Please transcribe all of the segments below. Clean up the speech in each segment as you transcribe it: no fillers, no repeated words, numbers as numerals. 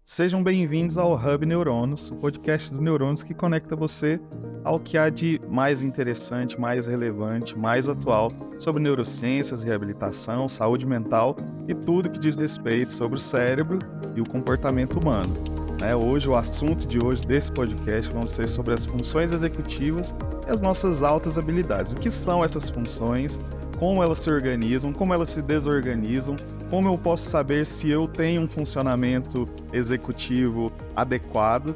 Sejam bem-vindos ao Hub Neurônios, o podcast do Neurônios que conecta você ao que há de mais interessante, mais relevante, mais atual sobre neurociências, reabilitação, saúde mental e tudo que diz respeito sobre o cérebro e o comportamento humano. Hoje, o assunto de hoje desse podcast vão ser sobre as funções executivas e as nossas altas habilidades. O que são essas funções? Como elas se organizam, como elas se desorganizam, como eu posso saber se eu tenho um funcionamento executivo adequado,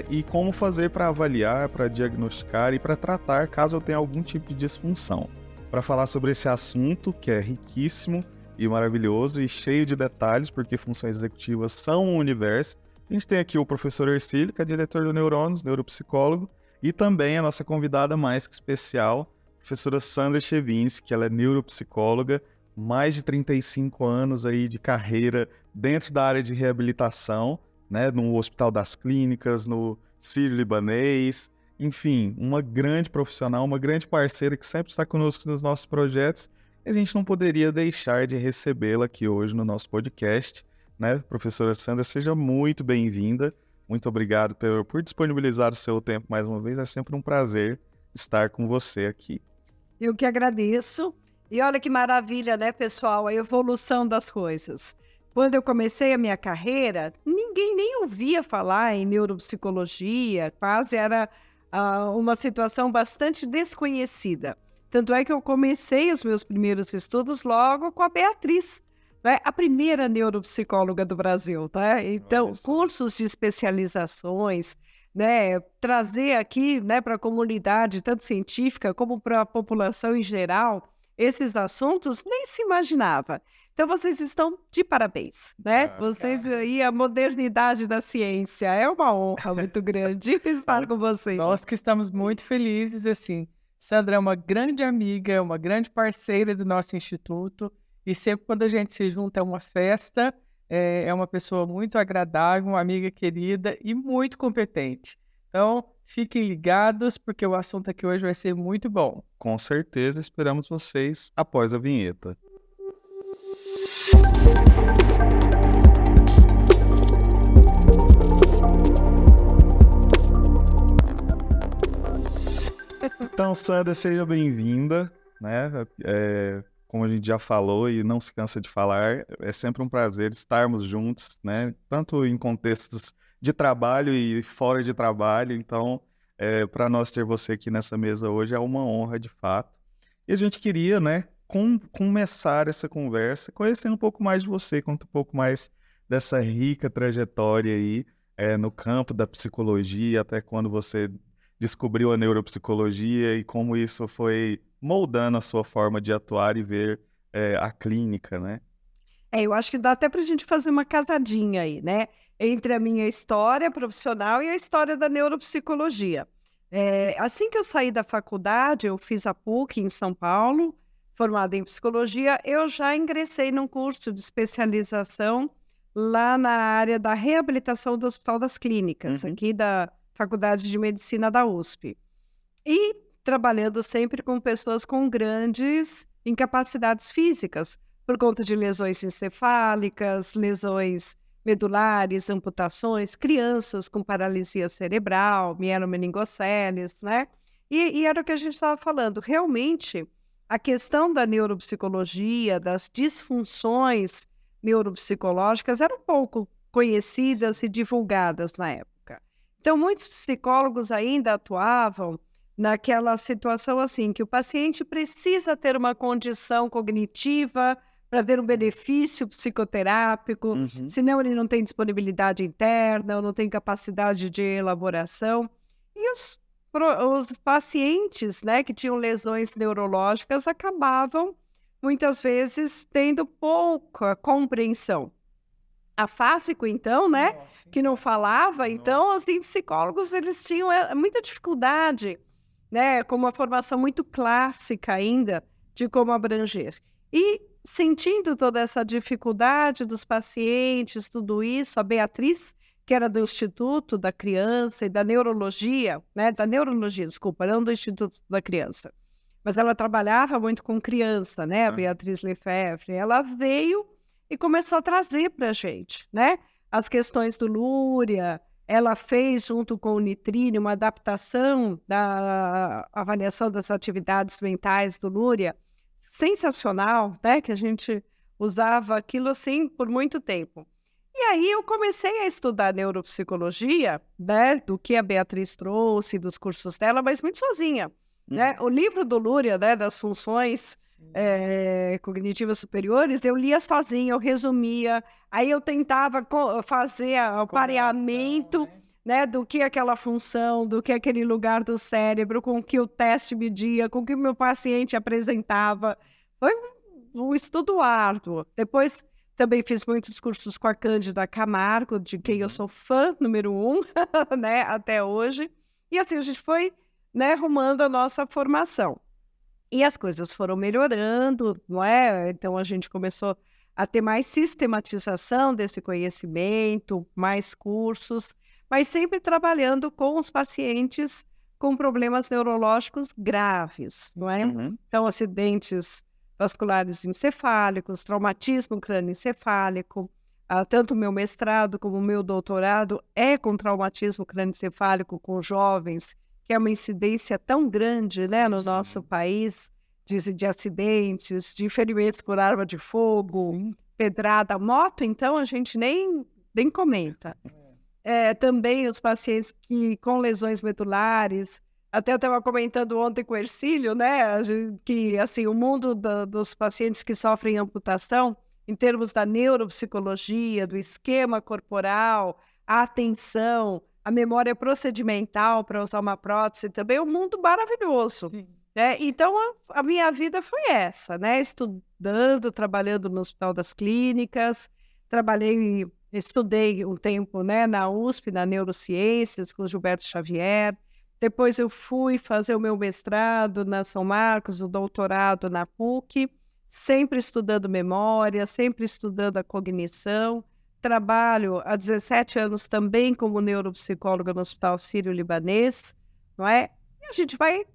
e como fazer para avaliar, para diagnosticar e para tratar caso eu tenha algum tipo de disfunção. Para falar sobre esse assunto, que é riquíssimo e maravilhoso e cheio de detalhes, porque funções executivas são um universo, a gente tem aqui o professor Ercílio, que é diretor do Neurônios, neuropsicólogo, e também a nossa convidada mais que especial, professora Sandra Chevinski, que ela é neuropsicóloga, mais de 35 anos aí de carreira dentro da área de reabilitação, no Hospital das Clínicas, no Sírio-Libanês, enfim, uma grande profissional, uma grande parceira que sempre está conosco nos nossos projetos, e a gente não poderia deixar de recebê-la aqui hoje no nosso podcast, Professora Sandra, seja muito bem-vinda, muito obrigado por disponibilizar o seu tempo mais uma vez, é sempre um prazer estar com você aqui. Eu que agradeço. E olha que maravilha, né, pessoal, a evolução das coisas. Quando eu comecei a minha carreira, ninguém nem ouvia falar em neuropsicologia, quase era uma situação bastante desconhecida. Tanto é que eu comecei os meus primeiros estudos logo com a Beatriz, a primeira neuropsicóloga do Brasil, tá? Então, cursos de especializações, trazer aqui, para a comunidade, tanto científica como para a população em geral, esses assuntos nem se imaginava. Então, vocês estão de parabéns, Vocês aí, a modernidade da ciência, é uma honra muito grande estar com vocês. Nós que estamos muito felizes, assim. Sandra é uma grande amiga, é uma grande parceira do nosso instituto, e sempre quando a gente se junta é uma festa, é uma pessoa muito agradável, uma amiga querida e muito competente. Então, fiquem ligados, porque o assunto aqui hoje vai ser muito bom. Com certeza, esperamos vocês após a vinheta. Então, Sandra, seja bem-vinda, como a gente já falou e não se cansa de falar, é sempre um prazer estarmos juntos, tanto em contextos de trabalho e fora de trabalho. Então, para nós ter você aqui nessa mesa hoje é uma honra, de fato. E a gente queria, começar essa conversa conhecendo um pouco mais de você, conta um pouco mais dessa rica trajetória aí no campo da psicologia, até quando você descobriu a neuropsicologia e como isso foi moldando a sua forma de atuar e ver a clínica, Eu acho que dá até para a gente fazer uma casadinha aí, entre a minha história profissional e a história da neuropsicologia. Assim que eu saí da faculdade, eu fiz a PUC em São Paulo, formada em psicologia, eu já ingressei num curso de especialização lá na área da reabilitação do Hospital das Clínicas, aqui da Faculdade de Medicina da USP. E trabalhando sempre com pessoas com grandes incapacidades físicas, por conta de lesões encefálicas, lesões medulares, amputações, crianças com paralisia cerebral, mielomeningocele, E era o que a gente estava falando. Realmente, a questão da neuropsicologia, das disfunções neuropsicológicas eram pouco conhecidas e divulgadas na época. Então, muitos psicólogos ainda atuavam naquela situação assim, que o paciente precisa ter uma condição cognitiva para ter um benefício psicoterápico, senão ele não tem disponibilidade interna, ou não tem capacidade de elaboração. E os pacientes, que tinham lesões neurológicas acabavam, muitas vezes, tendo pouca compreensão. A Fásico, então, que não falava, então, os psicólogos, eles tinham muita dificuldade, com uma formação muito clássica ainda de como abranger. E sentindo toda essa dificuldade dos pacientes, tudo isso, a Beatriz, que era do Instituto da Criança e da Neurologia, desculpa, não do Instituto da Criança, mas ela trabalhava muito com criança, a Beatriz Lefebvre, ela veio e começou a trazer para a gente, as questões do Lúria. Ela fez, junto com o Nitrine, uma adaptação da avaliação das atividades mentais do Lúria, sensacional, né? Que a gente usava aquilo assim por muito tempo. E aí eu comecei a estudar neuropsicologia, né? Do que a Beatriz trouxe, dos cursos dela, mas muito sozinha. Né? O livro do Lúria, né, das funções cognitivas superiores, eu lia sozinha, eu resumia, aí eu tentava fazer o pareamento, né, do que aquela função, do que aquele lugar do cérebro, com o que o teste media, com o que o meu paciente apresentava. Foi um estudo árduo. Depois também fiz muitos cursos com a Cândida Camargo, de quem eu sou fã número 1, né, até hoje. E assim, a gente foi, né, arrumando a nossa formação. E as coisas foram melhorando, não é? Então, a gente começou a ter mais sistematização desse conhecimento, mais cursos, mas sempre trabalhando com os pacientes com problemas neurológicos graves, não é? Então, acidentes vasculares encefálicos, traumatismo crânioencefálico, tanto o meu mestrado como o meu doutorado é com traumatismo crânioencefálico com jovens, que é uma incidência tão grande, né, no nosso país, de acidentes, de ferimentos por arma de fogo, pedrada, moto, então a gente nem comenta. Também os pacientes com lesões medulares, até eu estava comentando ontem com o Hercílio, né, que assim, o mundo dos pacientes que sofrem amputação, em termos da neuropsicologia, do esquema corporal, a atenção, a memória procedimental para usar uma prótese, também é um mundo maravilhoso. Né? Então, a minha vida foi essa, né? Estudando, trabalhando no Hospital das Clínicas, estudei um tempo, né, na USP, na Neurociências, com Gilberto Xavier. Depois eu fui fazer o meu mestrado na São Marcos, o doutorado na PUC, sempre estudando memória, sempre estudando a cognição. Trabalho há 17 anos também como neuropsicóloga no Hospital Sírio-Libanês, não é? E a gente vai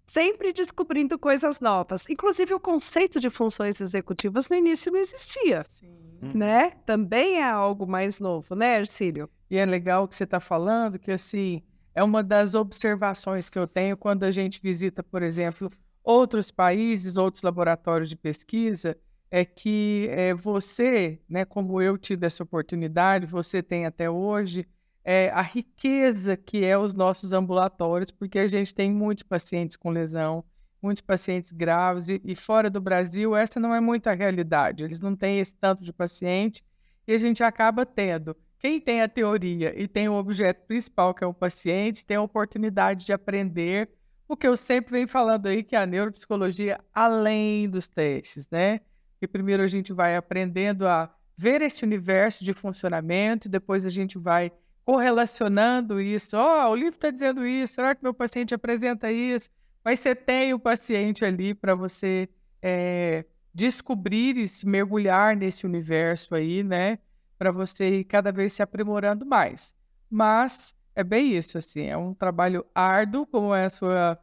sempre descobrindo coisas novas. Inclusive, o conceito de funções executivas no início não existia, né? Também é algo mais novo, né, Hercílio? E é legal o que você está falando, que assim, é uma das observações que eu tenho quando a gente visita, por exemplo, outros países, outros laboratórios de pesquisa, é que você, né, como eu tive essa oportunidade, você tem até hoje, a riqueza que é os nossos ambulatórios, porque a gente tem muitos pacientes com lesão, muitos pacientes graves, e fora do Brasil essa não é muito a realidade, eles não têm esse tanto de paciente, e a gente acaba tendo. Quem tem a teoria e tem o objeto principal, que é o paciente, tem a oportunidade de aprender o que eu sempre venho falando aí, que é a neuropsicologia além dos testes, né? E primeiro a gente vai aprendendo a ver esse universo de funcionamento, e depois a gente vai correlacionando isso. O livro está dizendo isso, será que meu paciente apresenta isso? Mas você tem o paciente ali para você descobrir e se mergulhar nesse universo aí, né? Para você ir cada vez se aprimorando mais. Mas é bem isso, assim, é um trabalho árduo, como é a sua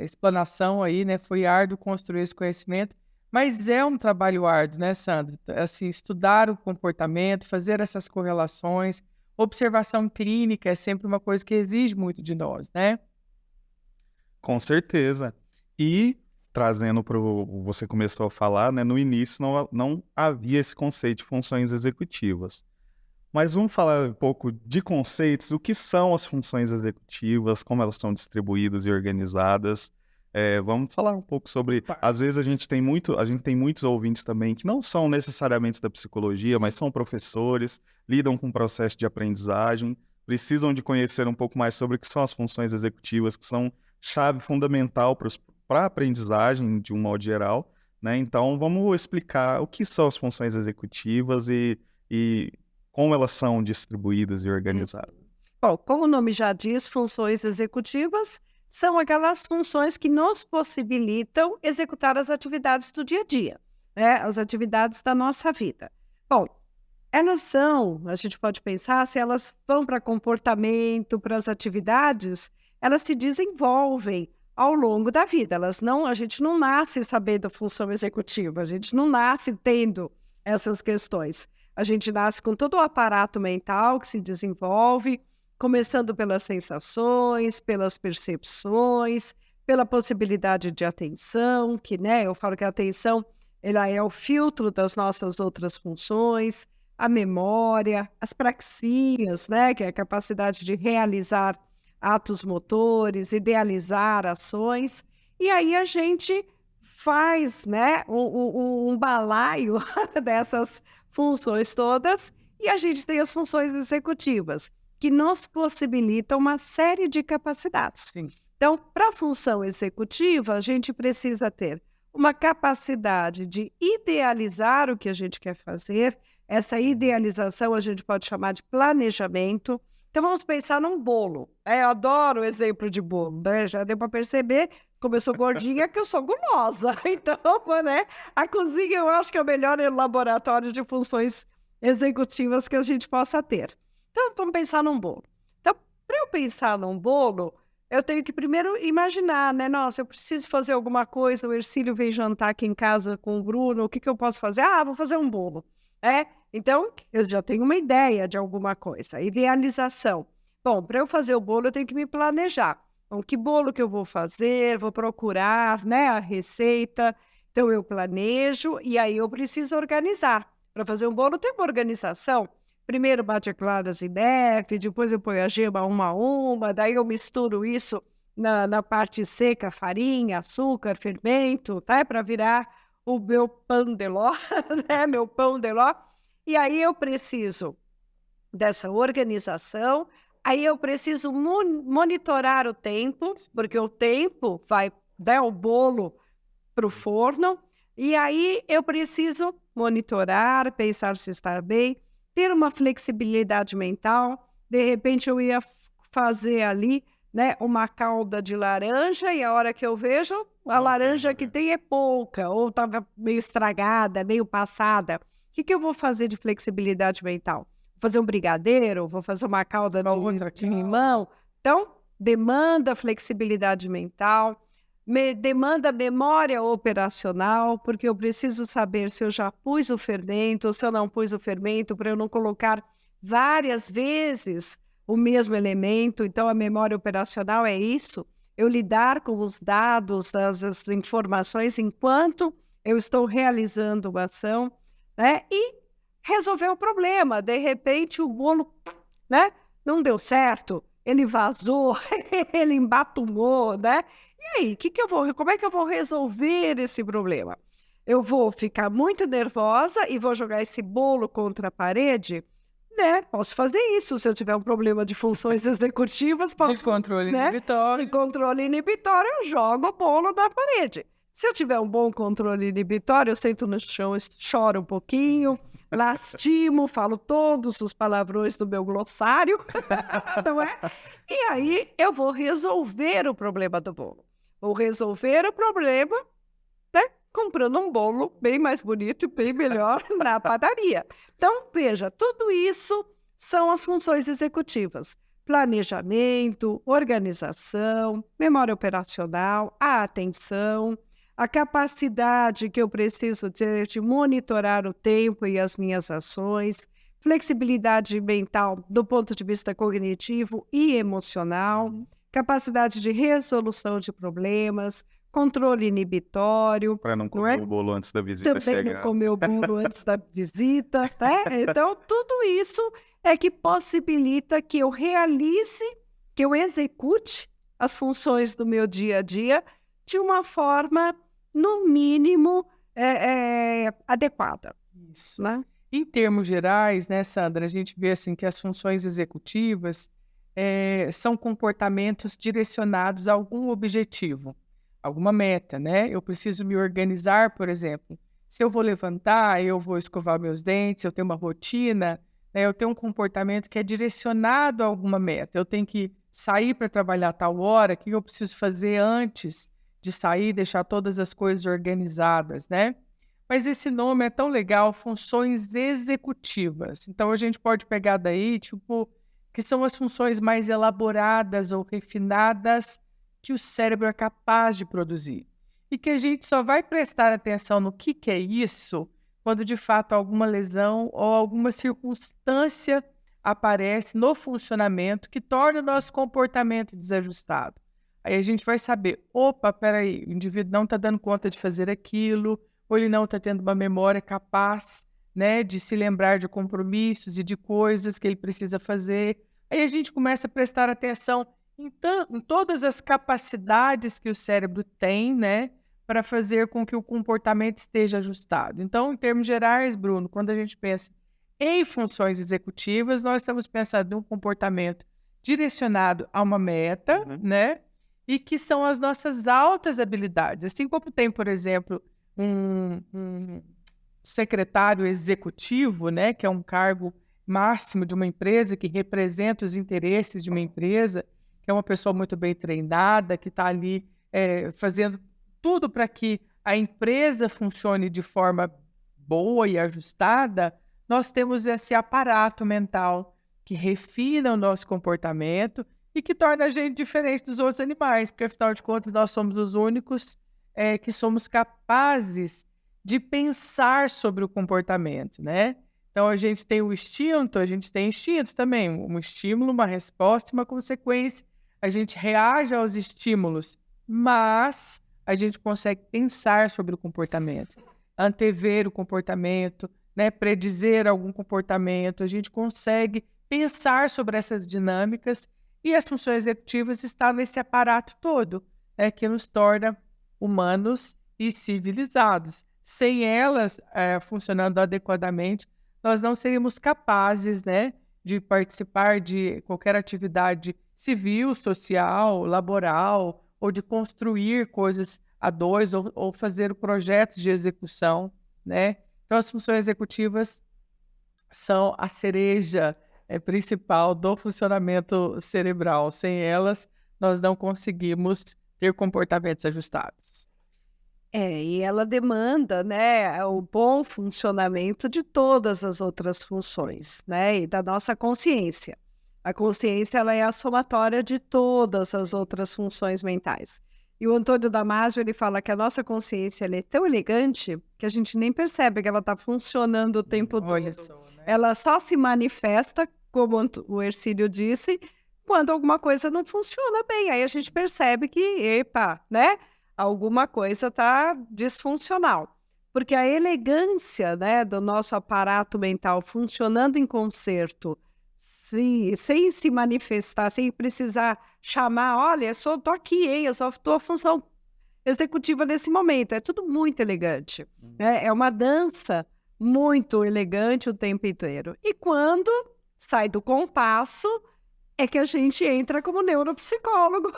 explanação aí, né? Foi árduo construir esse conhecimento, mas é um trabalho árduo, né, Sandra? Assim, estudar o comportamento, fazer essas correlações, observação clínica é sempre uma coisa que exige muito de nós, né? Com certeza. E trazendo para você começou a falar, né, no início não havia esse conceito de funções executivas. Mas vamos falar um pouco de conceitos, o que são as funções executivas, como elas são distribuídas e organizadas. Vamos falar um pouco sobre... Às vezes a gente tem muitos ouvintes também que não são necessariamente da psicologia, mas são professores, lidam com o processo de aprendizagem, precisam de conhecer um pouco mais sobre o que são as funções executivas, que são chave fundamental para a aprendizagem de um modo geral, né? Então vamos explicar o que são as funções executivas e como elas são distribuídas e organizadas. Bom, como o nome já diz, funções executivas são aquelas funções que nos possibilitam executar as atividades do dia a dia, né? As atividades da nossa vida. Bom, elas são, a gente pode pensar, se elas vão para comportamento, para as atividades, elas se desenvolvem ao longo da vida. A gente não nasce sabendo função executiva, a gente não nasce tendo essas questões. A gente nasce com todo o aparato mental que se desenvolve, começando pelas sensações, pelas percepções, pela possibilidade de atenção, que, né, eu falo que a atenção ela é o filtro das nossas outras funções, a memória, as praxias, né, que é a capacidade de realizar atos motores, idealizar ações, e aí a gente faz, né, um balaio dessas funções todas, e a gente tem as funções executivas, que nos possibilitam uma série de capacidades. Sim. Então, para a função executiva, a gente precisa ter uma capacidade de idealizar o que a gente quer fazer. Essa idealização a gente pode chamar de planejamento. Então, vamos pensar num bolo. Eu adoro o exemplo de bolo, né? Já deu para perceber, como eu sou gordinha, que eu sou gulosa. Então, né, a cozinha eu acho que é o melhor laboratório de funções executivas que a gente possa ter. Então, vamos pensar num bolo. Então, para eu pensar num bolo, eu tenho que primeiro imaginar, né? Nossa, eu preciso fazer alguma coisa, o Hercílio veio jantar aqui em casa com o Bruno, o que eu posso fazer? Ah, vou fazer um bolo. Então, eu já tenho uma ideia de alguma coisa. Idealização. Bom, para eu fazer o bolo, eu tenho que me planejar. Então, que bolo que eu vou fazer? Vou procurar, né, a receita. Então, eu planejo e aí eu preciso organizar. Para fazer um bolo, tem uma organização. Primeiro bate as claras em neve, depois eu ponho a gema uma a uma, daí eu misturo isso na parte seca, farinha, açúcar, fermento, tá? Para virar o meu pão de ló, né? Meu pão de ló. E aí eu preciso dessa organização, aí eu preciso monitorar o tempo, porque o tempo vai dar o bolo para o forno, e aí eu preciso monitorar, pensar se está bem, ter uma flexibilidade mental. De repente eu ia fazer ali, né, uma calda de laranja e a hora que eu vejo, a laranja que tem é pouca, ou estava meio estragada, meio passada. O que eu vou fazer de flexibilidade mental? Vou fazer um brigadeiro? Vou fazer uma calda de limão? Então, demanda flexibilidade mental, demanda memória operacional, porque eu preciso saber se eu já pus o fermento ou se eu não pus o fermento, para eu não colocar várias vezes o mesmo elemento. Então, a memória operacional é isso, eu lidar com os dados, as informações enquanto eu estou realizando uma ação, né? E resolver o problema. De repente, o bolo, né, não deu certo, ele vazou, ele embatumou, né? E aí, como é que eu vou resolver esse problema? Eu vou ficar muito nervosa e vou jogar esse bolo contra a parede? Né? Posso fazer isso se eu tiver um problema de funções executivas. De controle inibitório. De controle inibitório, eu jogo o bolo na parede. Se eu tiver um bom controle inibitório, eu sento no chão, choro um pouquinho, lastimo, falo todos os palavrões do meu glossário, não é? E aí eu vou resolver o problema do bolo. Vou resolver o problema, né, comprando um bolo bem mais bonito e bem melhor na padaria. Então, veja, tudo isso são as funções executivas. Planejamento, organização, memória operacional, a atenção, a capacidade que eu preciso ter de monitorar o tempo e as minhas ações, flexibilidade mental do ponto de vista cognitivo e emocional, capacidade de resolução de problemas, controle inibitório. Para não comer o bolo antes da visita Também chegar. não comer o bolo antes da visita, né? Então, tudo isso é que possibilita que eu realize, que eu execute as funções do meu dia a dia de uma forma, no mínimo, adequada. Isso. Né? Em termos gerais, né, Sandra, a gente vê assim que as funções executivas são comportamentos direcionados a algum objetivo, alguma meta, né? Eu preciso me organizar, por exemplo. Se eu vou levantar, eu vou escovar meus dentes, eu tenho uma rotina, né? Eu tenho um comportamento que é direcionado a alguma meta. Eu tenho que sair para trabalhar a tal hora, o que eu preciso fazer antes de sair, deixar todas as coisas organizadas, né? Mas esse nome é tão legal, funções executivas. Então, a gente pode pegar daí, tipo, que são as funções mais elaboradas ou refinadas que o cérebro é capaz de produzir. E que a gente só vai prestar atenção no que é isso quando de fato alguma lesão ou alguma circunstância aparece no funcionamento que torna o nosso comportamento desajustado. Aí a gente vai saber, opa, peraí, o indivíduo não está dando conta de fazer aquilo, ou ele não está tendo uma memória capaz, né, de se lembrar de compromissos e de coisas que ele precisa fazer. Aí a gente começa a prestar atenção em todas as capacidades que o cérebro tem, né, para fazer com que o comportamento esteja ajustado. Então, em termos gerais, Bruno, quando a gente pensa em funções executivas, nós estamos pensando em um comportamento direcionado a uma meta, né? E que são as nossas altas habilidades. Assim como tem, por exemplo, um secretário executivo, né? Que é um cargo máximo de uma empresa, que representa os interesses de uma empresa, que é uma pessoa muito bem treinada, que está ali fazendo tudo para que a empresa funcione de forma boa e ajustada. Nós temos esse aparato mental que refina o nosso comportamento e que torna a gente diferente dos outros animais, porque, afinal de contas, nós somos os únicos que somos capazes de pensar sobre o comportamento, né? Então, a gente tem o instinto, a gente tem instintos também, um estímulo, uma resposta e uma consequência. A gente reage aos estímulos, mas a gente consegue pensar sobre o comportamento, antever o comportamento, né, predizer algum comportamento, a gente consegue pensar sobre essas dinâmicas e as funções executivas estão nesse aparato todo, né, que nos torna humanos e civilizados. Sem elas funcionando adequadamente, nós não seríamos capazes, né, de participar de qualquer atividade civil, social, laboral, ou de construir coisas a dois, ou fazer projetos de execução, né? Então, as funções executivas são a cereja principal do funcionamento cerebral. Sem elas, nós não conseguimos ter comportamentos ajustados. E ela demanda, né, o bom funcionamento de todas as outras funções, né, e da nossa consciência. A consciência, ela é a somatória de todas as outras funções mentais. E o Antônio Damasio, ele fala que a nossa consciência, ela é tão elegante que a gente nem percebe que ela está funcionando o tempo Olha todo. só, né? Ela só se manifesta, como o Hercílio disse, quando alguma coisa não funciona bem. Aí a gente percebe que, epa, né, alguma coisa está disfuncional. Porque a elegância, né, do nosso aparato mental funcionando em concerto, sem se manifestar, sem precisar chamar, olha, eu só estou aqui, hein? Eu só estou a função executiva nesse momento. É tudo muito elegante, né? É uma dança muito elegante o tempo inteiro. E quando sai do compasso, é que a gente entra como neuropsicólogo,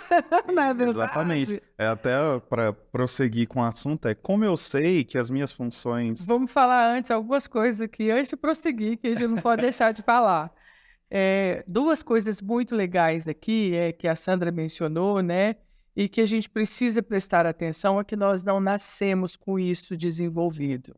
não é verdade? Exatamente. Até para prosseguir com o assunto, como eu sei que as minhas funções... Vamos falar antes algumas coisas aqui, antes de prosseguir, que a gente não pode deixar de falar. Duas coisas muito legais aqui, que a Sandra mencionou, né? E que a gente precisa prestar atenção, é que nós não nascemos com isso desenvolvido.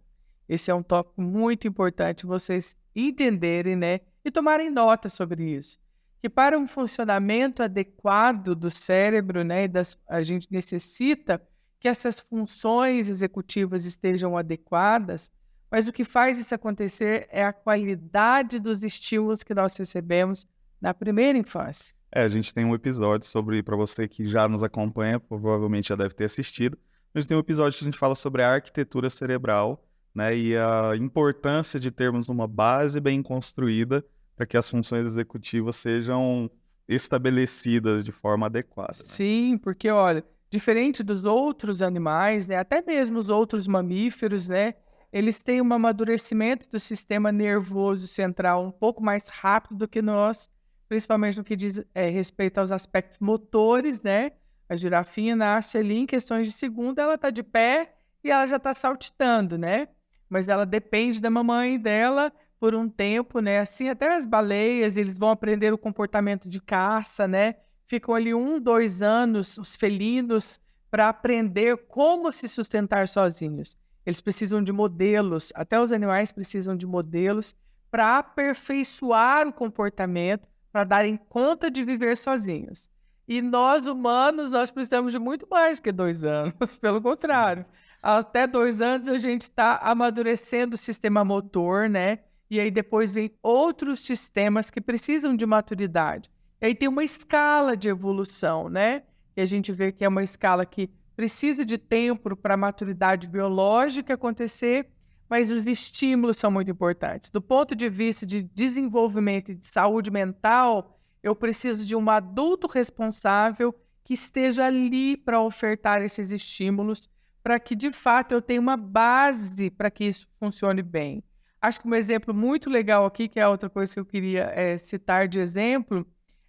Esse é um tópico muito importante vocês entenderem, né? E tomarem nota sobre isso. Que para um funcionamento adequado do cérebro, né? A gente necessita que essas funções executivas estejam adequadas. Mas o que faz isso acontecer é a qualidade dos estímulos que nós recebemos na primeira infância. A gente tem um episódio sobre, para você que já nos acompanha, provavelmente já deve ter assistido, a gente tem um episódio que a gente fala sobre a arquitetura cerebral, né, e a importância de termos uma base bem construída para que as funções executivas sejam estabelecidas de forma adequada. Né? Sim, porque, olha, diferente dos outros animais, né, até mesmo os outros mamíferos, né, eles têm um amadurecimento do sistema nervoso central um pouco mais rápido do que nós, principalmente no que diz respeito aos aspectos motores, né? A girafinha nasce ali em questões de segundo, ela está de pé e ela já está saltitando, né? Mas ela depende da mamãe dela por um tempo, né? Assim, até as baleias, eles vão aprender o comportamento de caça, né? Ficam ali 1, 2 anos, os felinos, para aprender como se sustentar sozinhos. Eles precisam de modelos, até os animais precisam de modelos para aperfeiçoar o comportamento, para darem conta de viver sozinhos. E nós, humanos, nós precisamos de muito mais do que 2 anos, pelo contrário. até 2 anos a gente está amadurecendo o sistema motor, né? E aí depois vem outros sistemas que precisam de maturidade. E aí tem uma escala de evolução, né? E a gente vê que é uma escala que precisa de tempo para a maturidade biológica acontecer, mas os estímulos são muito importantes. Do ponto de vista de desenvolvimento e de saúde mental, eu preciso de um adulto responsável que esteja ali para ofertar esses estímulos, para que, de fato, eu tenha uma base para que isso funcione bem. Acho que um exemplo muito legal aqui, que é outra coisa que eu queria citar de exemplo,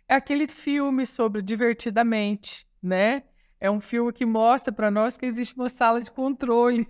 é aquele filme sobre Divertidamente, né? É um filme que mostra para nós que existe uma sala de controle.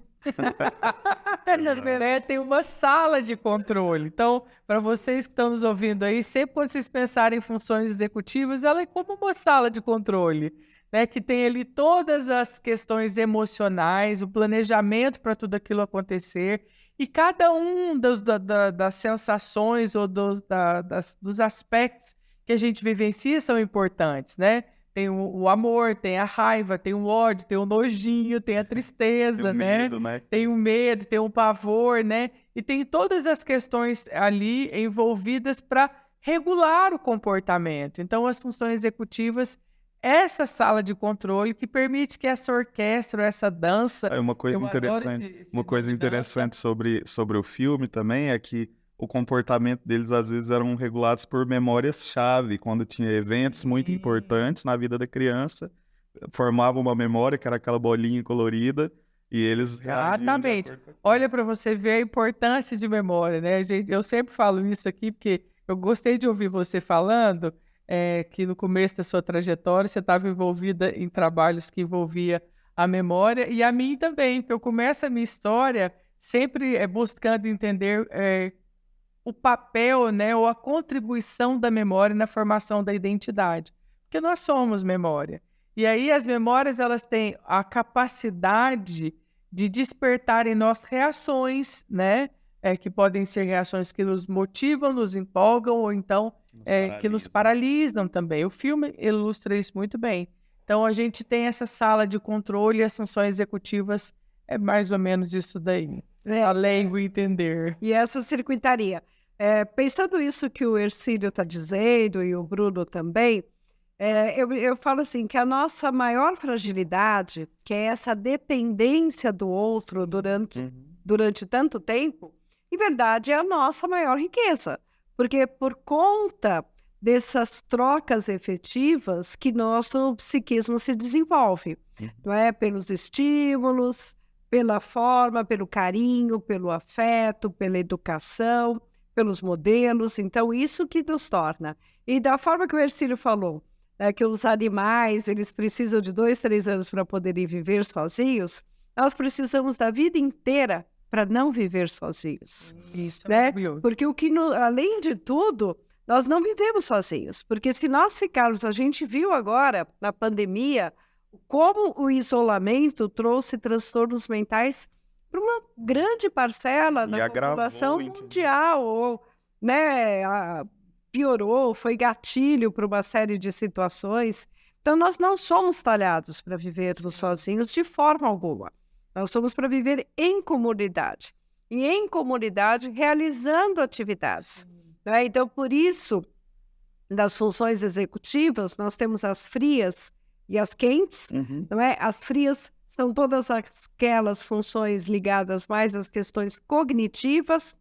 Né? Tem uma sala de controle. Então, para vocês que estão nos ouvindo aí, sempre quando vocês pensarem em funções executivas, ela é como uma sala de controle, né? Que tem ali todas as questões emocionais, o planejamento para tudo aquilo acontecer, e cada um das sensações ou dos aspectos que a gente vivencia são importantes, né? Tem o amor, tem a raiva, tem o ódio, tem o nojinho, tem a tristeza, Tem o medo, né? Tem o medo, tem o pavor, né? E tem todas as questões ali envolvidas para regular o comportamento. Então, as funções executivas, essa sala de controle que permite que essa orquestra, essa dança... É uma coisa eu adoro interessante, uma coisa interessante sobre o filme também é que o comportamento deles às vezes eram regulados por memórias-chave, quando tinha eventos muito importantes na vida da criança, formava uma memória que era aquela bolinha colorida e eles reagiam de Exatamente. acordo com aquilo. Olha para você ver a importância de memória, né, gente? Eu sempre falo isso aqui porque eu gostei de ouvir você falando que no começo da sua trajetória você estava envolvida em trabalhos que envolvia a memória e a mim também, porque eu começo a minha história sempre buscando entender o papel, né, ou a contribuição da memória na formação da identidade, porque nós somos memória. E aí as memórias elas têm a capacidade de despertar em nós reações, né, que podem ser reações que nos motivam, nos empolgam ou então que nos paralisam também. O filme ilustra isso muito bem. Então a gente tem essa sala de controle e as funções executivas é mais ou menos isso daí. Além do entender. E essa circuitaria. Pensando isso que o Hercílio está dizendo e o Bruno também, eu falo assim, que a nossa maior fragilidade, que é essa dependência do outro durante tanto tempo, em verdade é a nossa maior riqueza, porque por conta dessas trocas efetivas que nosso psiquismo se desenvolve, não é? Pelos estímulos, pela forma, pelo carinho, pelo afeto, pela educação, pelos modelos. Então, isso que nos torna. E da forma que o Hercílio falou, que os animais, eles precisam de 2, 3 anos para poderem viver sozinhos, nós precisamos da vida inteira para não viver sozinhos. Isso é né? maravilhoso. Porque além de tudo, nós não vivemos sozinhos. Porque se nós ficarmos, a gente viu agora, na pandemia, como o isolamento trouxe transtornos mentais para uma grande parcela E da agravou, população entendeu? mundial, ou, né, piorou, foi gatilho para uma série de situações. Então, nós não somos talhados para vivermos sozinhos de forma alguma. Nós somos para viver em comunidade. E em comunidade, realizando atividades. Né? Então, por isso, das funções executivas, nós temos as frias e as quentes. Não é? As frias são todas aquelas funções ligadas mais às questões cognitivas,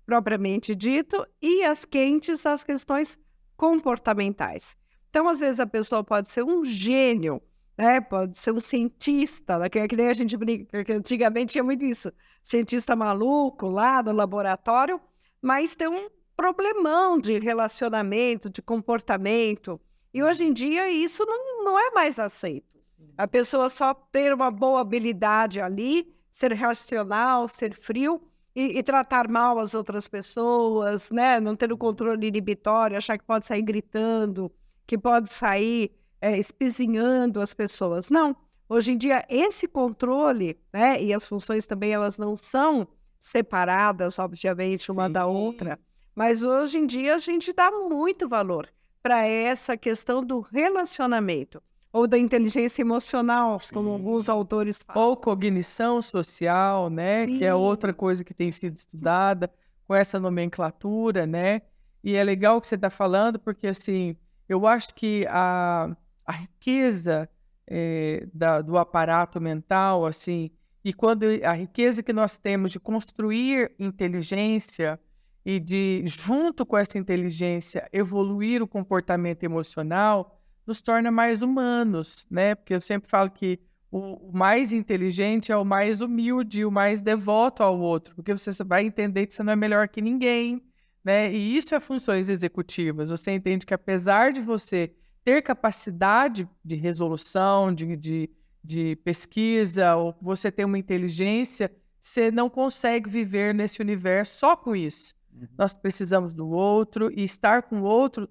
propriamente dito, e as quentes, as questões comportamentais. Então, às vezes, a pessoa pode ser um gênio, né? Pode ser um cientista, né? Que nem a gente brinca, que antigamente tinha muito isso, cientista maluco lá no laboratório, mas tem um problemão de relacionamento, de comportamento, e hoje em dia isso não é mais aceito. A pessoa só ter uma boa habilidade ali, ser racional, ser frio, e tratar mal as outras pessoas, né? Não ter o controle inibitório, achar que pode sair gritando, que pode sair espizinhando as pessoas. Não. Hoje em dia, esse controle, né? E as funções também, elas não são separadas, obviamente, uma da outra. Mas hoje em dia, a gente dá muito valor para essa questão do relacionamento. ou da inteligência emocional, como alguns autores falam. Ou cognição social, né? Que é outra coisa que tem sido estudada com essa nomenclatura, né? E é legal o que você está falando, porque assim, eu acho que a riqueza do aparato mental, assim, e quando a riqueza que nós temos de construir inteligência e de, junto com essa inteligência, evoluir o comportamento emocional, nos torna mais humanos, né? Porque eu sempre falo que o mais inteligente é o mais humilde, o mais devoto ao outro, porque você vai entender que você não é melhor que ninguém, né? E isso é funções executivas. Você entende que apesar de você ter capacidade de resolução, de pesquisa, ou você ter uma inteligência, você não consegue viver nesse universo só com isso. Nós precisamos do outro, e estar com o outro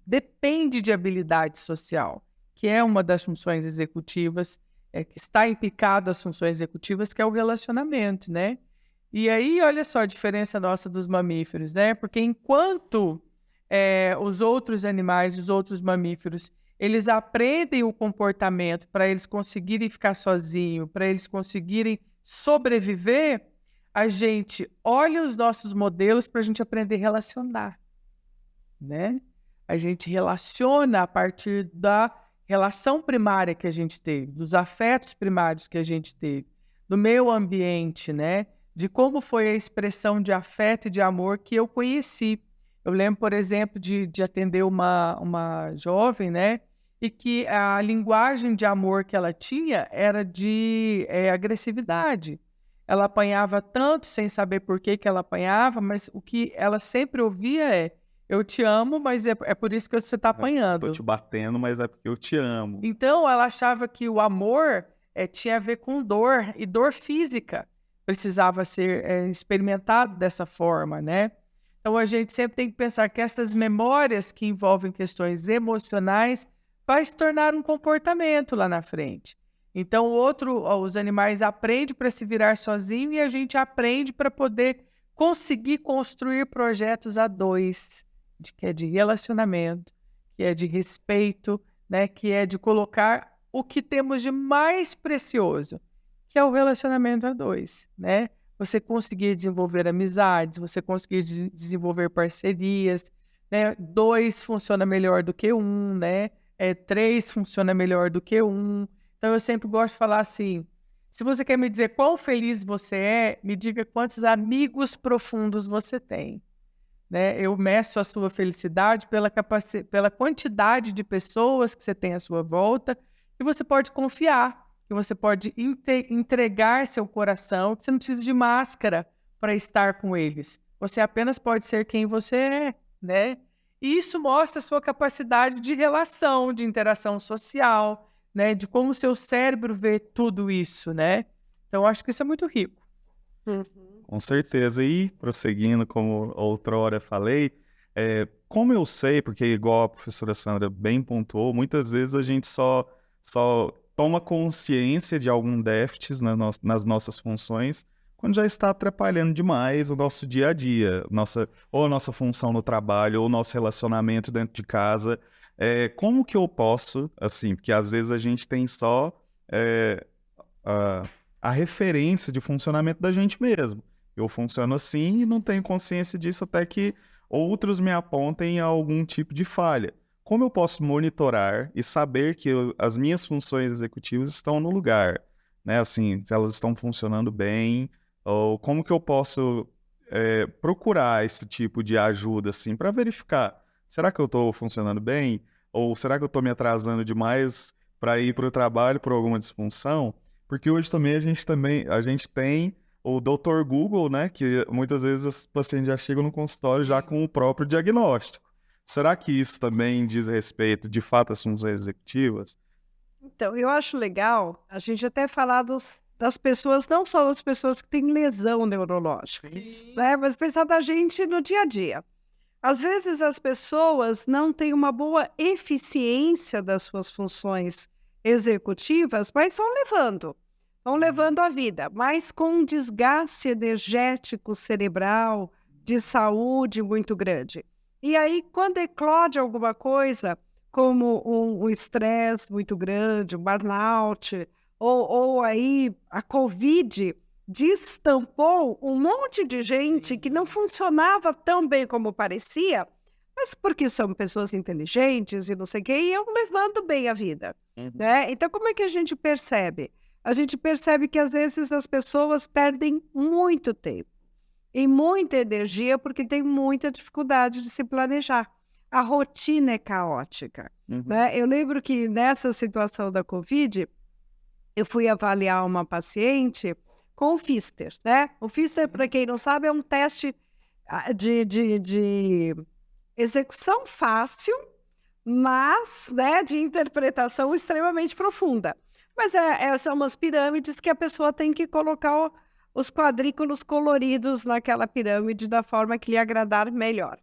depende de habilidade social, que é uma das funções executivas, que está implicado às funções executivas, que é o relacionamento, né? E aí, olha só a diferença nossa dos mamíferos, né? Porque enquanto os outros animais, os outros mamíferos, eles aprendem o comportamento para eles conseguirem ficar sozinhos, para eles conseguirem sobreviver, a gente olha os nossos modelos para a gente aprender a relacionar, né? A gente relaciona a partir da relação primária que a gente teve, dos afetos primários que a gente teve, do meio ambiente, né? De como foi a expressão de afeto e de amor que eu conheci. Eu lembro, por exemplo, de atender uma jovem, né? E que a linguagem de amor que ela tinha era de agressividade. Ela apanhava tanto sem saber por que ela apanhava, mas o que ela sempre ouvia é: eu te amo, mas é por isso que você está apanhando. Tô te batendo, mas é porque eu te amo. Então, ela achava que o amor tinha a ver com dor, e dor física precisava ser experimentado dessa forma, né? Então, a gente sempre tem que pensar que essas memórias que envolvem questões emocionais vai se tornar um comportamento lá na frente. Então, os animais aprendem para se virar sozinho, e a gente aprende para poder conseguir construir projetos a dois, que é de relacionamento, que é de respeito, né, que é de colocar o que temos de mais precioso, que é o relacionamento a dois, né? Você conseguir desenvolver amizades, você conseguir desenvolver parcerias, né? 2 funciona melhor do que 1, né? 3 funciona melhor do que 1. Então, eu sempre gosto de falar assim: se você quer me dizer quão feliz você é, me diga quantos amigos profundos você tem, né? Eu meço a sua felicidade pela quantidade de pessoas que você tem à sua volta, que você pode confiar, que você pode entregar seu coração, que você não precisa de máscara para estar com eles. Você apenas pode ser quem você é, né? E isso mostra a sua capacidade de relação, de interação social, né? De como o seu cérebro vê tudo isso, né? Então, eu acho que isso é muito rico. Com certeza. E, prosseguindo, como outrora falei, como eu sei, porque igual a professora Sandra bem pontuou, muitas vezes a gente só toma consciência de algum déficit nas nossas funções quando já está atrapalhando demais o nosso dia a dia, ou a nossa função no trabalho, ou o nosso relacionamento dentro de casa. Como que eu posso, assim, porque às vezes a gente tem só a referência de funcionamento da gente mesmo. Eu funciono assim e não tenho consciência disso até que outros me apontem a algum tipo de falha. Como eu posso monitorar e saber que as minhas funções executivas estão no lugar, né? Assim, se elas estão funcionando bem, ou como que eu posso procurar esse tipo de ajuda, assim, para verificar, será que eu estou funcionando bem? Ou será que eu estou me atrasando demais para ir para o trabalho por alguma disfunção? Porque hoje também a gente tem o Dr. Google, né? Que muitas vezes os pacientes já chegam no consultório já com o próprio diagnóstico. Será que isso também diz respeito, de fato, às funções executivas? Então, eu acho legal a gente até falar das pessoas, não só das pessoas que têm lesão neurológica, né? Mas pensar da gente no dia a dia. Às vezes as pessoas não têm uma boa eficiência das suas funções executivas, mas vão levando a vida, mas com um desgaste energético cerebral, de saúde muito grande. E aí, quando eclode alguma coisa, como um estresse muito grande, um burnout, ou aí a Covid destampou um monte de gente que não funcionava tão bem como parecia, mas porque são pessoas inteligentes e não sei o quê, e iam levando bem a vida, né? Então, como é que a gente percebe? A gente percebe que, às vezes, as pessoas perdem muito tempo e muita energia porque tem muita dificuldade de se planejar. A rotina é caótica, né? Eu lembro que nessa situação da Covid, eu fui avaliar uma paciente com o Pfister, né? O Pfister, para quem não sabe, é um teste de execução fácil, mas, né, de interpretação extremamente profunda. Mas são umas pirâmides que a pessoa tem que colocar os quadrículos coloridos naquela pirâmide da forma que lhe agradar melhor.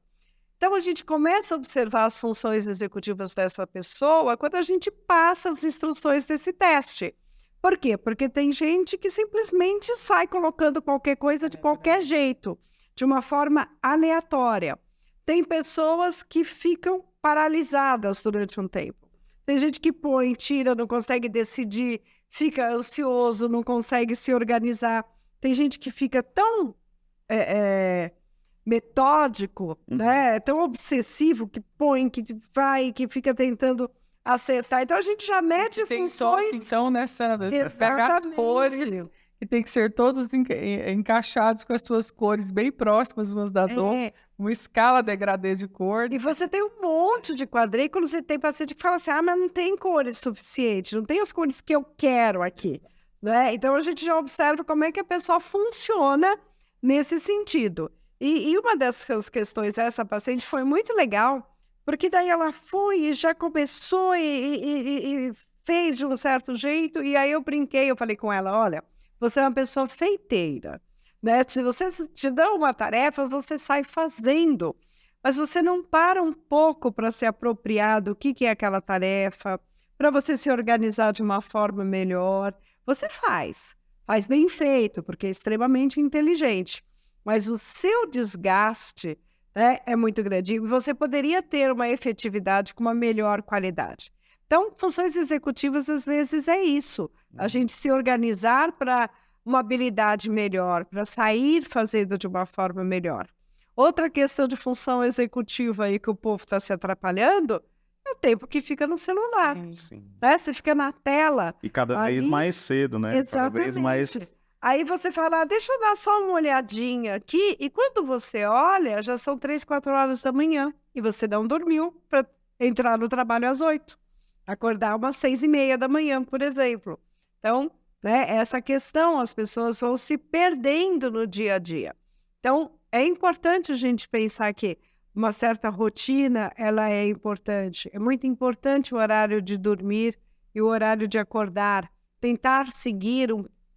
Então, a gente começa a observar as funções executivas dessa pessoa quando a gente passa as instruções desse teste. Por quê? Porque tem gente que simplesmente sai colocando qualquer coisa de qualquer jeito, de uma forma aleatória. Tem pessoas que ficam paralisadas durante um tempo. Tem gente que põe, tira, não consegue decidir, fica ansioso, não consegue se organizar. Tem gente que fica tão metódico, né? Tão obsessivo, que põe, que vai, que fica tentando acertar. Então, a gente já mede funções... Então, né, Sandra? Pegar as cores, que tem que ser todos encaixados com as suas cores bem próximas umas das outras, uma escala degradê de cor. E você tem um monte de quadrículos e tem paciente que fala assim, mas não tem cores suficientes, não tem as cores que eu quero aqui, né? Então, a gente já observa como é que a pessoa funciona nesse sentido. E uma dessas questões, essa paciente, foi muito legal, porque daí ela foi e já começou e fez de um certo jeito, e aí eu brinquei, eu falei com ela, olha, você é uma pessoa feiteira, né? Se você te dá uma tarefa, você sai fazendo, mas você não para um pouco para se apropriar do que é aquela tarefa, para você se organizar de uma forma melhor. Você faz bem feito, porque é extremamente inteligente, mas o seu desgaste, né, é muito grande. E você poderia ter uma efetividade com uma melhor qualidade. Então, funções executivas, às vezes, é isso. A gente se organizar para uma habilidade melhor, para sair fazendo de uma forma melhor. Outra questão de função executiva aí que o povo está se atrapalhando é o tempo que fica no celular. Sim. Né? Você fica na tela. E cada vez mais cedo, né? Exatamente. Cada vez mais... Aí você fala, deixa eu dar só uma olhadinha aqui, e quando você olha, já são 3, 4 horas da manhã, e você não dormiu para entrar no trabalho às 8. Acordar umas 6:30 da manhã, por exemplo. Então, né, essa questão, as pessoas vão se perdendo no dia a dia. Então, é importante a gente pensar que uma certa rotina, ela é importante. É muito importante o horário de dormir e o horário de acordar. Tentar seguir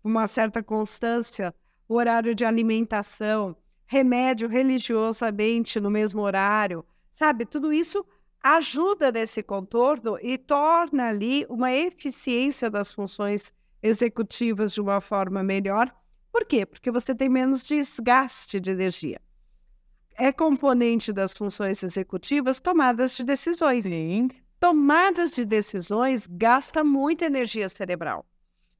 uma certa constância, o horário de alimentação, remédio religiosamente no mesmo horário, sabe? Tudo isso ajuda nesse contorno e torna ali uma eficiência das funções executivas de uma forma melhor. Por quê? Porque você tem menos desgaste de energia. É componente das funções executivas tomadas de decisões. Sim. Tomadas de decisões gasta muita energia cerebral.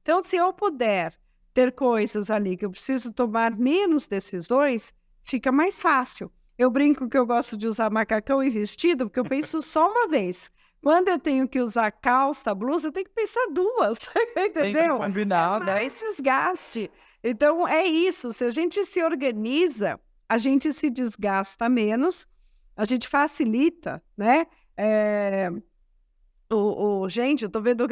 Então, se eu puder ter coisas ali que eu preciso tomar menos decisões, fica mais fácil. Eu brinco que eu gosto de usar macacão e vestido, porque eu penso só uma vez. Quando eu tenho que usar calça, blusa, eu tenho que pensar 2, entendeu? Tem que combinar, né? Mais desgaste. Então, é isso. Se a gente se organiza, a gente se desgasta menos, a gente facilita, né? Gente, eu tô vendo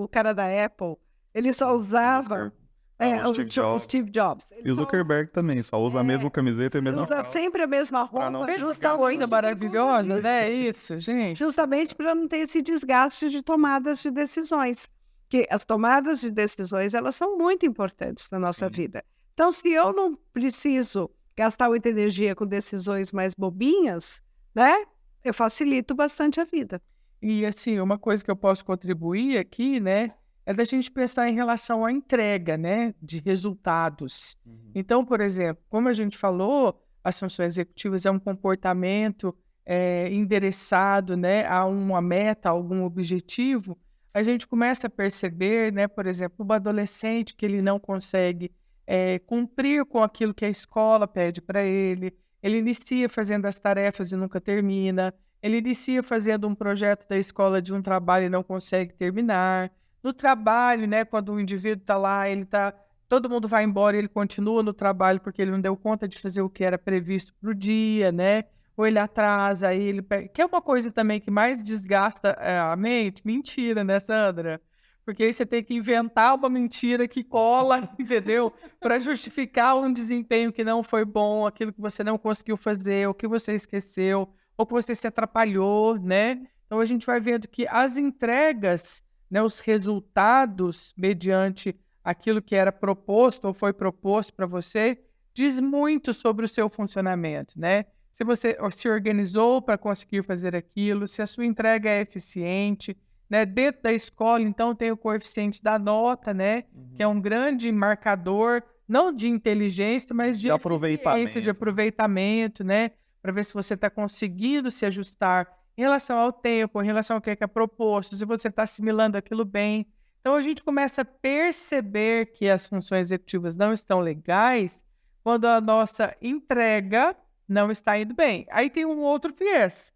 o cara da Apple, ele só usava... o Steve Jobs. E o Zuckerberg também, só usa a mesma camiseta e a mesma usa calça. sempre a mesma roupa. Justa coisa maravilhosa, né? Isso, gente. Justamente para não ter esse desgaste de tomadas de decisões. Porque as tomadas de decisões, elas são muito importantes na nossa vida. Então, se eu não preciso gastar muita energia com decisões mais bobinhas, né? Eu facilito bastante a vida. E, assim, uma coisa que eu posso contribuir aqui, né? É da gente pensar em relação à entrega, né, de resultados. Então, por exemplo, como a gente falou, as funções executivas é um comportamento endereçado, né, a uma meta, a algum objetivo, a gente começa a perceber, né, por exemplo, um adolescente que ele não consegue cumprir com aquilo que a escola pede para ele inicia fazendo as tarefas e nunca termina, ele inicia fazendo um projeto da escola de um trabalho e não consegue terminar. No trabalho, né, quando o indivíduo está lá, todo mundo vai embora e ele continua no trabalho porque ele não deu conta de fazer o que era previsto para o dia, né? Ou ele atrasa, aí que é uma coisa também que mais desgasta a mente. Mentira, né, Sandra? Porque aí você tem que inventar uma mentira que cola, entendeu? Para justificar um desempenho que não foi bom, aquilo que você não conseguiu fazer, o que você esqueceu, ou que você se atrapalhou, né? Então a gente vai vendo que as entregas, né, os resultados mediante aquilo que era proposto ou foi proposto para você, diz muito sobre o seu funcionamento, né? Se você se organizou para conseguir fazer aquilo, se a sua entrega é eficiente, né? Dentro da escola, então, tem o coeficiente da nota, né? Que é um grande marcador, não de inteligência, mas de eficiência, de aproveitamento, né? Para ver se você está conseguindo se ajustar em relação ao tempo, em relação ao que é proposto, se você está assimilando aquilo bem. Então, a gente começa a perceber que as funções executivas não estão legais quando a nossa entrega não está indo bem. Aí tem um outro viés,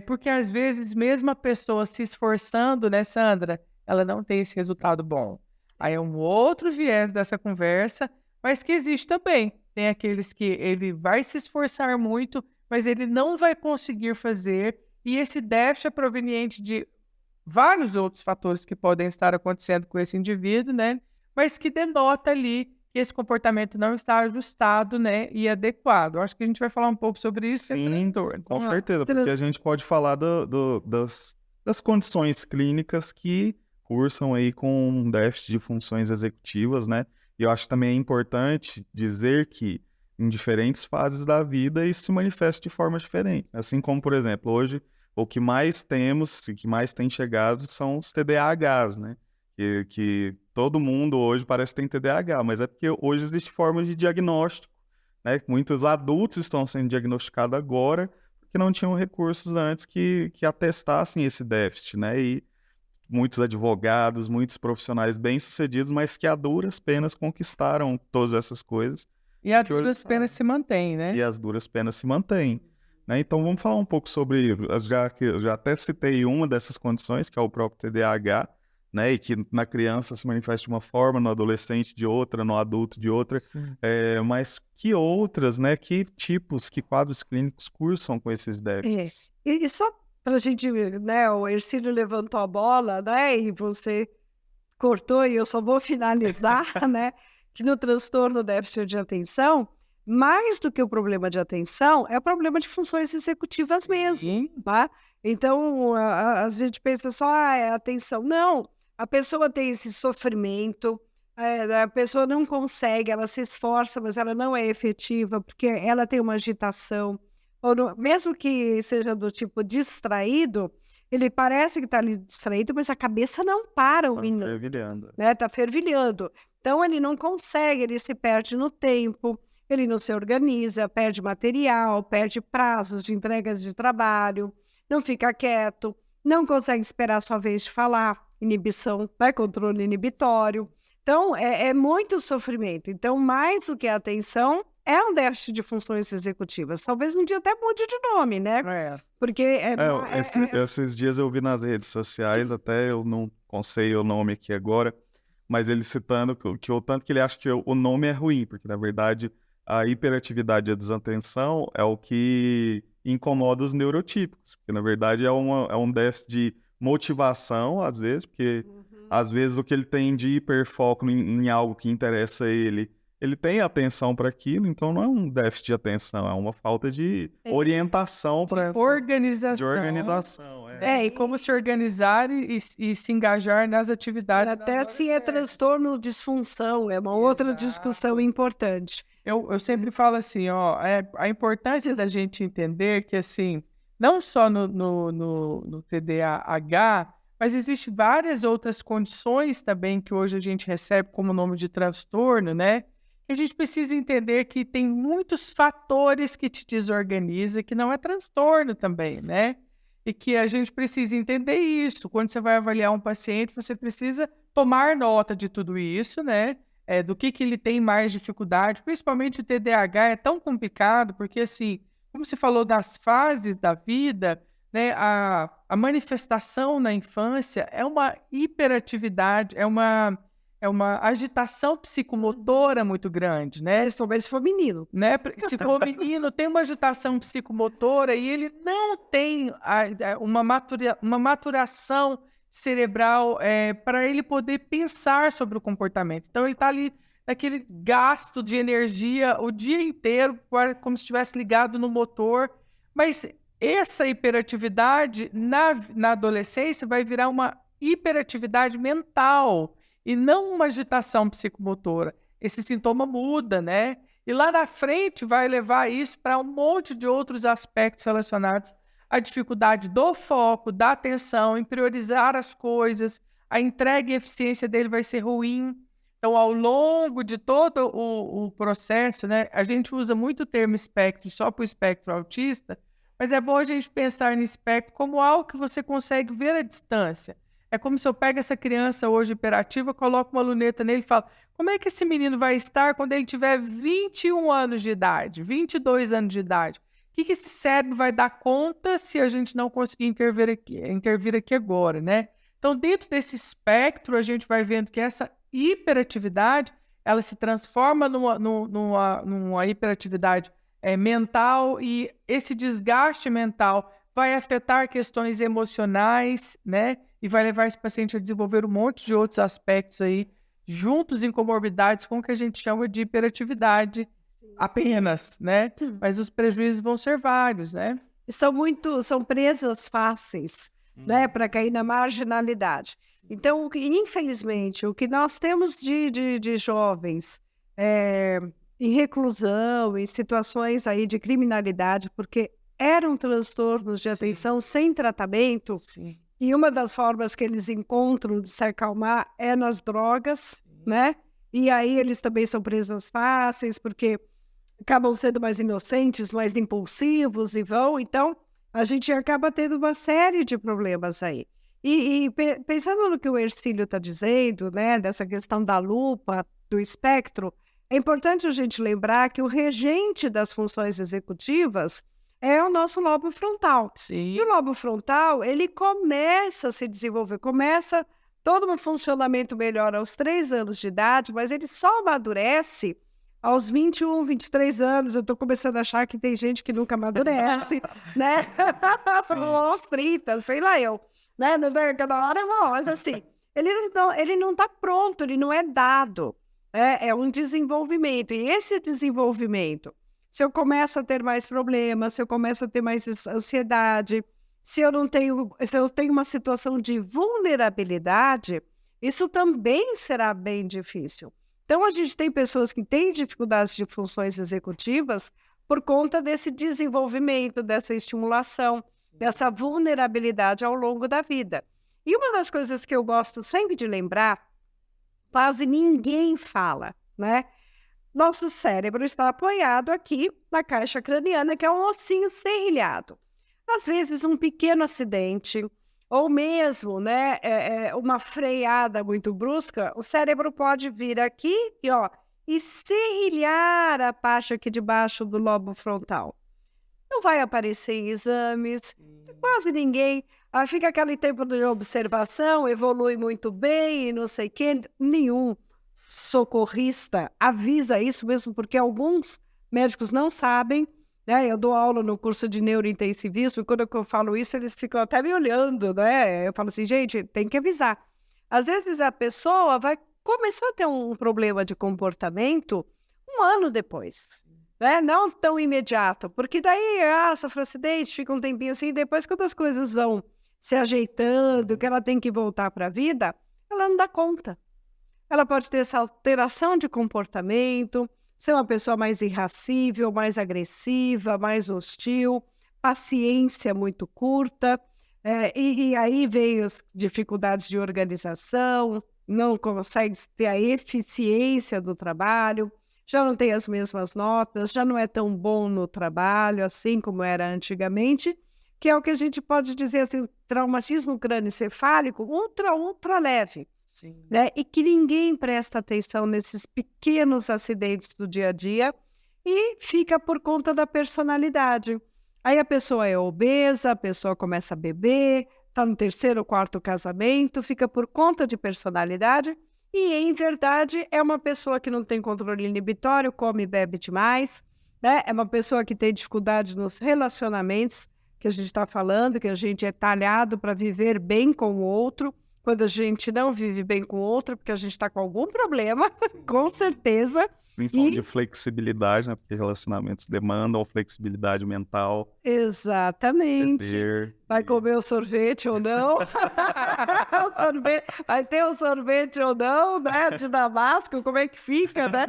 porque às vezes mesmo a pessoa se esforçando, né, Sandra, ela não tem esse resultado bom. Aí é um outro viés dessa conversa, mas que existe também. Tem aqueles que ele vai se esforçar muito, mas ele não vai conseguir fazer, e esse déficit é proveniente de vários outros fatores que podem estar acontecendo com esse indivíduo, né? Mas que denota ali que esse comportamento não está ajustado, né, e adequado. Acho que a gente vai falar um pouco sobre isso. Sim, com certeza, porque a gente pode falar das condições clínicas que cursam aí com um déficit de funções executivas, né? E eu acho também importante dizer que em diferentes fases da vida isso se manifesta de forma diferente. Assim como, por exemplo, hoje o que mais temos, o que mais tem chegado são os TDAHs, né? Que todo mundo hoje parece que tem TDAH, mas é porque hoje existe formas de diagnóstico, né? Muitos adultos estão sendo diagnosticados agora porque não tinham recursos antes que atestassem esse déficit, né? E muitos advogados, muitos profissionais bem-sucedidos, mas que a duras penas conquistaram todas essas coisas. E as duras penas se mantêm, né? E as duras penas se mantêm. Né? Então vamos falar um pouco sobre, eu já até citei uma dessas condições, que é o próprio TDAH, né? E que na criança se manifesta de uma forma, no adolescente de outra, no adulto de outra, mas que outras, né? Que tipos, que quadros clínicos cursam com esses déficits? E só para a gente, né? O Hercílio levantou a bola, né? E você cortou, e eu só vou finalizar, né? Que no transtorno déficit de atenção, mais do que o problema de atenção, é o problema de funções executivas mesmo, tá? Então, a gente pensa só, é atenção. Não, a pessoa tem esse sofrimento, a pessoa não consegue, ela se esforça, mas ela não é efetiva, porque ela tem uma agitação, mesmo que seja do tipo distraído, ele parece que está ali distraído, mas a cabeça não para, o menino. Está fervilhando. Né? Tá fervilhando. Então, ele não consegue, ele se perde no tempo, ele não se organiza, perde material, perde prazos de entregas de trabalho, não fica quieto, não consegue esperar a sua vez de falar, inibição, né? Controle inibitório. Então, é muito sofrimento. Então, mais do que a atenção, é um déficit de funções executivas. Talvez um dia até mude de nome, né? Porque esses dias eu vi nas redes sociais, até eu não sei o nome aqui agora, mas ele citando que o tanto que ele acha que o nome é ruim, porque na verdade a hiperatividade e a desatenção é o que incomoda os neurotípicos, porque na verdade é um déficit de motivação, às vezes, porque às vezes o que ele tem de hiperfoco em algo que interessa a ele tem atenção para aquilo, então não é um déficit de atenção, é uma falta de orientação para essa... organização. De organização, e como se organizar e se engajar nas atividades. Até assim é transtorno disfunção, é uma outra discussão importante. Eu sempre falo assim, ó, a importância da gente entender que, assim, não só no TDAH, mas existem várias outras condições também que hoje a gente recebe como nome de transtorno, né? que a gente precisa entender que tem muitos fatores que te desorganizam, que não é transtorno também, né? E que a gente precisa entender isso. Quando você vai avaliar um paciente, você precisa tomar nota de tudo isso, né? Do que ele tem mais dificuldade, principalmente o TDAH é tão complicado, porque assim, como você falou das fases da vida, né, a manifestação na infância é uma hiperatividade, é uma agitação psicomotora muito grande, né? Principalmente se for menino. Né? Se for menino, tem uma agitação psicomotora e ele não tem uma maturação cerebral para ele poder pensar sobre o comportamento. Então, ele está ali naquele gasto de energia o dia inteiro, como se estivesse ligado no motor. Mas essa hiperatividade na adolescência vai virar uma hiperatividade mental e não uma agitação psicomotora. Esse sintoma muda, né? E lá na frente vai levar isso para um monte de outros aspectos relacionados à dificuldade do foco, da atenção, em priorizar as coisas, a entrega e eficiência dele vai ser ruim. Então, ao longo de todo o processo, né, a gente usa muito o termo espectro só para o espectro autista, mas é bom a gente pensar no espectro como algo que você consegue ver à distância. É como se eu pego essa criança hoje hiperativa, coloco uma luneta nele e falo, como é que esse menino vai estar quando ele tiver 21 anos de idade, 22 anos de idade? O que esse cérebro vai dar conta se a gente não conseguir intervir aqui agora, né? Então, dentro desse espectro, a gente vai vendo que essa hiperatividade, ela se transforma numa hiperatividade mental, e esse desgaste mental vai afetar questões emocionais, né? E vai levar esse paciente a desenvolver um monte de outros aspectos aí, juntos em comorbidades com o que a gente chama de hiperatividade apenas, né? Mas os prejuízos vão ser vários, né? São presas fáceis, né, para cair na marginalidade. Então, infelizmente, o que nós temos de jovens em reclusão, em situações aí de criminalidade, porque eram transtornos de atenção sem tratamento, e uma das formas que eles encontram de se acalmar é nas drogas, né? E aí eles também são presas fáceis, porque acabam sendo mais inocentes, mais impulsivos e vão. Então, a gente acaba tendo uma série de problemas aí. Pensando no que o Hercílio está dizendo, né, dessa questão da lupa, do espectro, é importante a gente lembrar que o regente das funções executivas é o nosso lobo frontal. Sim. E o lobo frontal, ele começa a se desenvolver, começa todo um funcionamento melhor aos 3 anos de idade, mas ele só amadurece aos 21, 23 anos. Eu estou começando a achar que tem gente que nunca amadurece, né? Aos 30, sei lá eu. Né? Cada hora é uma hora, assim. Ele não está pronto, ele não é dado. É um desenvolvimento. E esse desenvolvimento, se eu começo a ter mais problemas, se eu começo a ter mais ansiedade, se eu tenho uma situação de vulnerabilidade, isso também será bem difícil. Então, a gente tem pessoas que têm dificuldades de funções executivas por conta desse desenvolvimento, dessa estimulação, dessa vulnerabilidade ao longo da vida. E uma das coisas que eu gosto sempre de lembrar, quase ninguém fala, né? Nosso cérebro está apoiado aqui na caixa craniana, que é um ossinho serrilhado. Às vezes, um pequeno acidente, ou mesmo, né, uma freada muito brusca, o cérebro pode vir aqui e serrilhar a parte aqui debaixo do lobo frontal. Não vai aparecer em exames, quase ninguém. Fica aquele tempo de observação, evolui muito bem e não sei o quê. Nenhum socorrista avisa isso mesmo, porque alguns médicos não sabem, né? Eu dou aula no curso de neurointensivismo e quando eu falo isso, eles ficam até me olhando, né? Eu falo assim, gente, tem que avisar. Às vezes a pessoa vai começar a ter um problema de comportamento 1 ano depois, né? Não tão imediato, porque daí, sofre acidente, fica um tempinho assim, e depois quando as coisas vão se ajeitando, que ela tem que voltar para a vida, ela não dá conta. Ela pode ter essa alteração de comportamento, ser uma pessoa mais irascível, mais agressiva, mais hostil, paciência muito curta, e aí vem as dificuldades de organização, não consegue ter a eficiência do trabalho, já não tem as mesmas notas, já não é tão bom no trabalho, assim como era antigamente, que é o que a gente pode dizer assim, traumatismo crânioencefálico ultra leve, Sim. né? E que ninguém presta atenção nesses pequenos acidentes do dia a dia e fica por conta da personalidade. Aí a pessoa é obesa, a pessoa começa a beber, está no terceiro ou quarto casamento, fica por conta de personalidade e, em verdade, é uma pessoa que não tem controle inibitório, come e bebe demais, né? É uma pessoa que tem dificuldade nos relacionamentos, que a gente está falando, que a gente é talhado para viver bem com o outro. Quando a gente não vive bem com o outro, porque a gente está com algum problema, com certeza. Principalmente de flexibilidade, né? Porque relacionamentos demandam flexibilidade mental, Exatamente. ceder. Vai comer o sorvete ou não? Vai ter o sorvete ou não, né? De Damasco, como é que fica, né?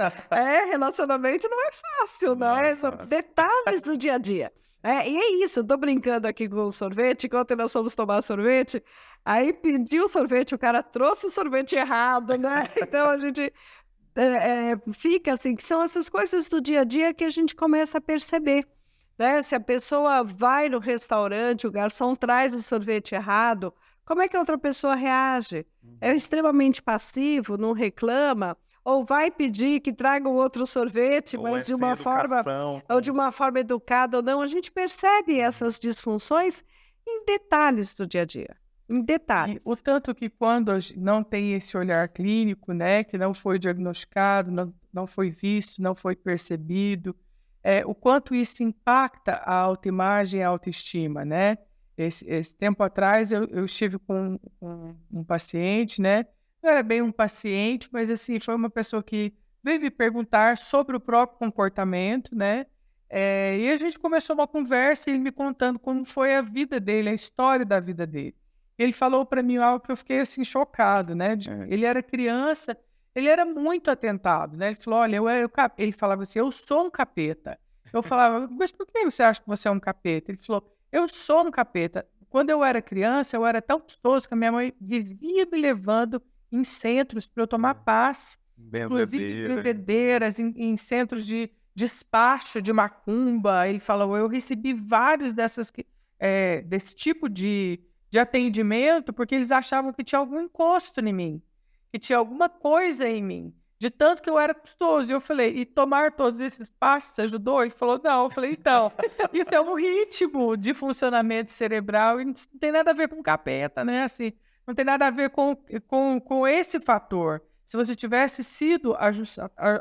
Relacionamento não é fácil, Não né? é São fácil. detalhes do dia a dia. E é isso, eu tô brincando aqui com o sorvete, enquanto nós fomos tomar sorvete, aí pedi o sorvete, o cara trouxe o sorvete errado, né? Então a gente fica assim, que são essas coisas do dia a dia que a gente começa a perceber, né? Se a pessoa vai no restaurante, o garçom traz o sorvete errado, como é que a outra pessoa reage? É extremamente passivo, não reclama, ou vai pedir que traga um outro sorvete, Ou mas de sem uma forma, educação, ou de uma forma educada ou não, a gente percebe essas disfunções em detalhes do dia a dia, em E detalhes. o tanto que quando não tem esse olhar clínico, né, que não foi diagnosticado, não foi visto, não foi percebido, o quanto isso impacta a autoimagem e a autoestima, né? Esse tempo atrás eu estive com um paciente, né? Não era bem um paciente, mas assim, foi uma pessoa que veio me perguntar sobre o próprio comportamento, né? E a gente começou uma conversa, ele me contando como foi a vida dele, a história da vida dele. Ele falou para mim algo que eu fiquei assim chocado, né? Ele era criança, ele era muito atentado, né? Ele falou, olha, ele falava assim, eu sou um capeta. Eu falava, mas por que você acha que você é um capeta? Ele falou, eu sou um capeta. Quando eu era criança, eu era tão gostoso que a minha mãe vivia me levando em centros para eu tomar passe, inclusive benzedeira. benzedeiras, em centros de despacho de macumba. Ele falou, eu recebi vários desse tipo de atendimento, porque eles achavam que tinha algum encosto em mim, que tinha alguma coisa em mim, de tanto que eu era custoso. E eu falei, e tomar todos esses passos ajudou? Ele falou, não. Eu falei, então, isso é um ritmo de funcionamento cerebral e não tem nada a ver com capeta, né? Assim, não tem nada a ver com esse fator. Se você tivesse sido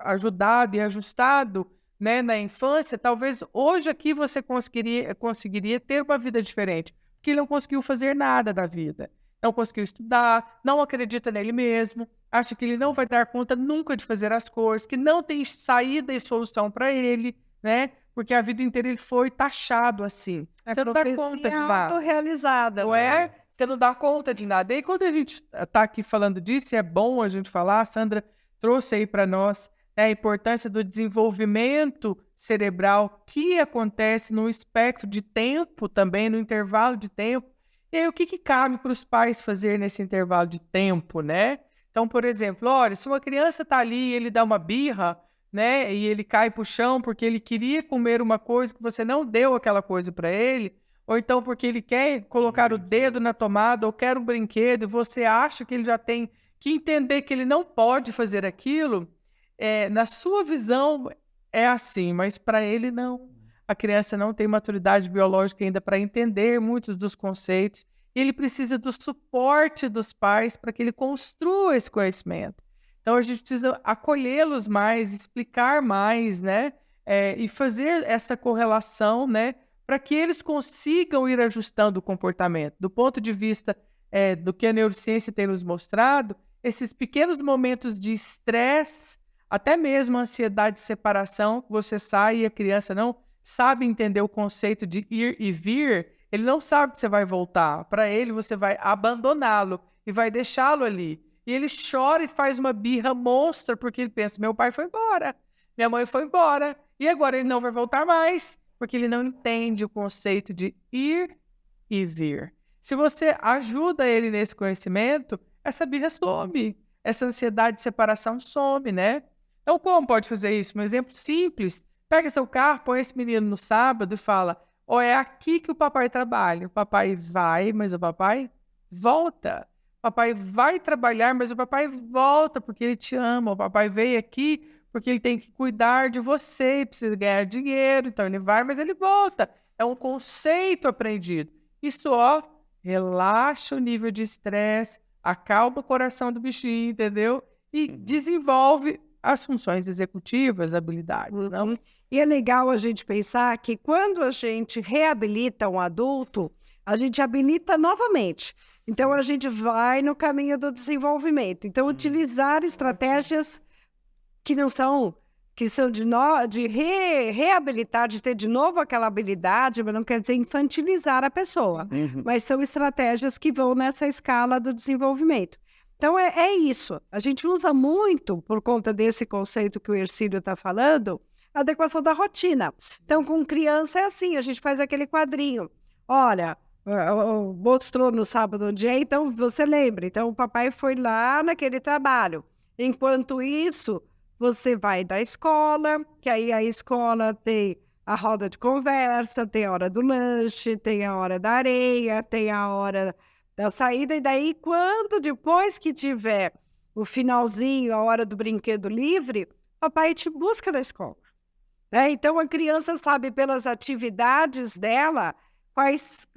ajudado e ajustado, né, na infância, talvez hoje aqui você conseguiria ter uma vida diferente. Porque ele não conseguiu fazer nada da vida. Não conseguiu estudar, não acredita nele mesmo, acha que ele não vai dar conta nunca de fazer as coisas, que não tem saída e solução para ele, né? Porque a vida inteira ele foi taxado assim. Você não dá conta de nada. Autorrealizada. Não é? Você não dá conta de nada. E aí, quando a gente está aqui falando disso, é bom a gente falar, a Sandra trouxe aí para nós, né, a importância do desenvolvimento cerebral que acontece no espectro de tempo também, no intervalo de tempo. E aí, o que cabe para os pais fazer nesse intervalo de tempo, né? Então, por exemplo, olha, se uma criança está ali e ele dá uma birra, né, e ele cai para o chão porque ele queria comer uma coisa que você não deu aquela coisa para ele, ou então porque ele quer colocar o dedo na tomada ou quer um brinquedo e você acha que ele já tem que entender que ele não pode fazer aquilo, na sua visão é assim, mas para ele não. A criança não tem maturidade biológica ainda para entender muitos dos conceitos e ele precisa do suporte dos pais para que ele construa esse conhecimento. Então, a gente precisa acolhê-los mais, explicar mais, né? E fazer essa correlação, né? Para que eles consigam ir ajustando o comportamento. Do ponto de vista do que a neurociência tem nos mostrado, esses pequenos momentos de estresse, até mesmo a ansiedade de separação, você sai e a criança não sabe entender o conceito de ir e vir, ele não sabe que você vai voltar. Para ele, você vai abandoná-lo e vai deixá-lo ali. E ele chora e faz uma birra monstra, porque ele pensa, meu pai foi embora, minha mãe foi embora, e agora ele não vai voltar mais, porque ele não entende o conceito de ir e vir. Se você ajuda ele nesse conhecimento, essa birra some, essa ansiedade de separação some, né? Então, como pode fazer isso? Um exemplo simples, pega seu carro, põe esse menino no sábado e fala, é aqui que o papai trabalha. O papai vai, mas o papai volta. O papai vai trabalhar, mas o papai volta porque ele te ama. O papai veio aqui porque ele tem que cuidar de você, precisa ganhar dinheiro, então ele vai, mas ele volta. É um conceito aprendido. Isso, relaxa o nível de estresse, acalma o coração do bichinho, entendeu? E desenvolve as funções executivas, habilidades. Não? E é legal a gente pensar que quando a gente reabilita um adulto, a gente habilita novamente. Então, a gente vai no caminho do desenvolvimento. Então, utilizar estratégias que não são, que são de reabilitar, de ter de novo aquela habilidade, mas não quer dizer infantilizar a pessoa. Mas são estratégias que vão nessa escala do desenvolvimento. Então, é isso. A gente usa muito, por conta desse conceito que o Hercílio está falando, a adequação da rotina. Então, com criança é assim, a gente faz aquele quadrinho. Olha, mostrou no sábado um dia, então você lembra. Então, o papai foi lá naquele trabalho. Enquanto isso, você vai da escola, que aí a escola tem a roda de conversa, tem a hora do lanche, tem a hora da areia, tem a hora da saída, e daí depois que tiver o finalzinho, a hora do brinquedo livre, papai te busca na escola. Né? Então, a criança sabe pelas atividades dela quais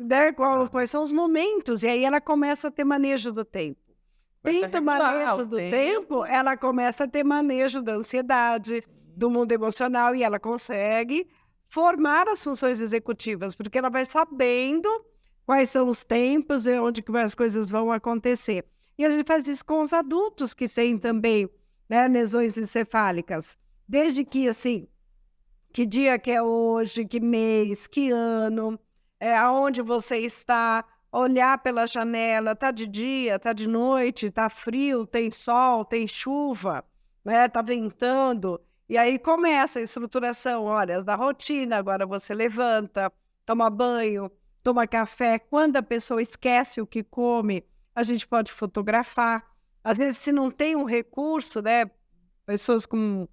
são os momentos, e aí ela começa a ter manejo do tempo. Tendo manejo do tempo, ela começa a ter manejo da ansiedade, do mundo emocional, e ela consegue formar as funções executivas, porque ela vai sabendo quais são os tempos e onde que as coisas vão acontecer. E a gente faz isso com os adultos que têm também, né, lesões encefálicas. Desde que, assim, que dia que é hoje, que mês, que ano, aonde você está, olhar pela janela, tá de dia, tá de noite, tá frio, tem sol, tem chuva, né, tá ventando. E aí começa a estruturação, olha, da rotina, agora você levanta, toma banho, toma café. Quando a pessoa esquece o que come, a gente pode fotografar. Às vezes, se não tem um recurso, né, pessoas com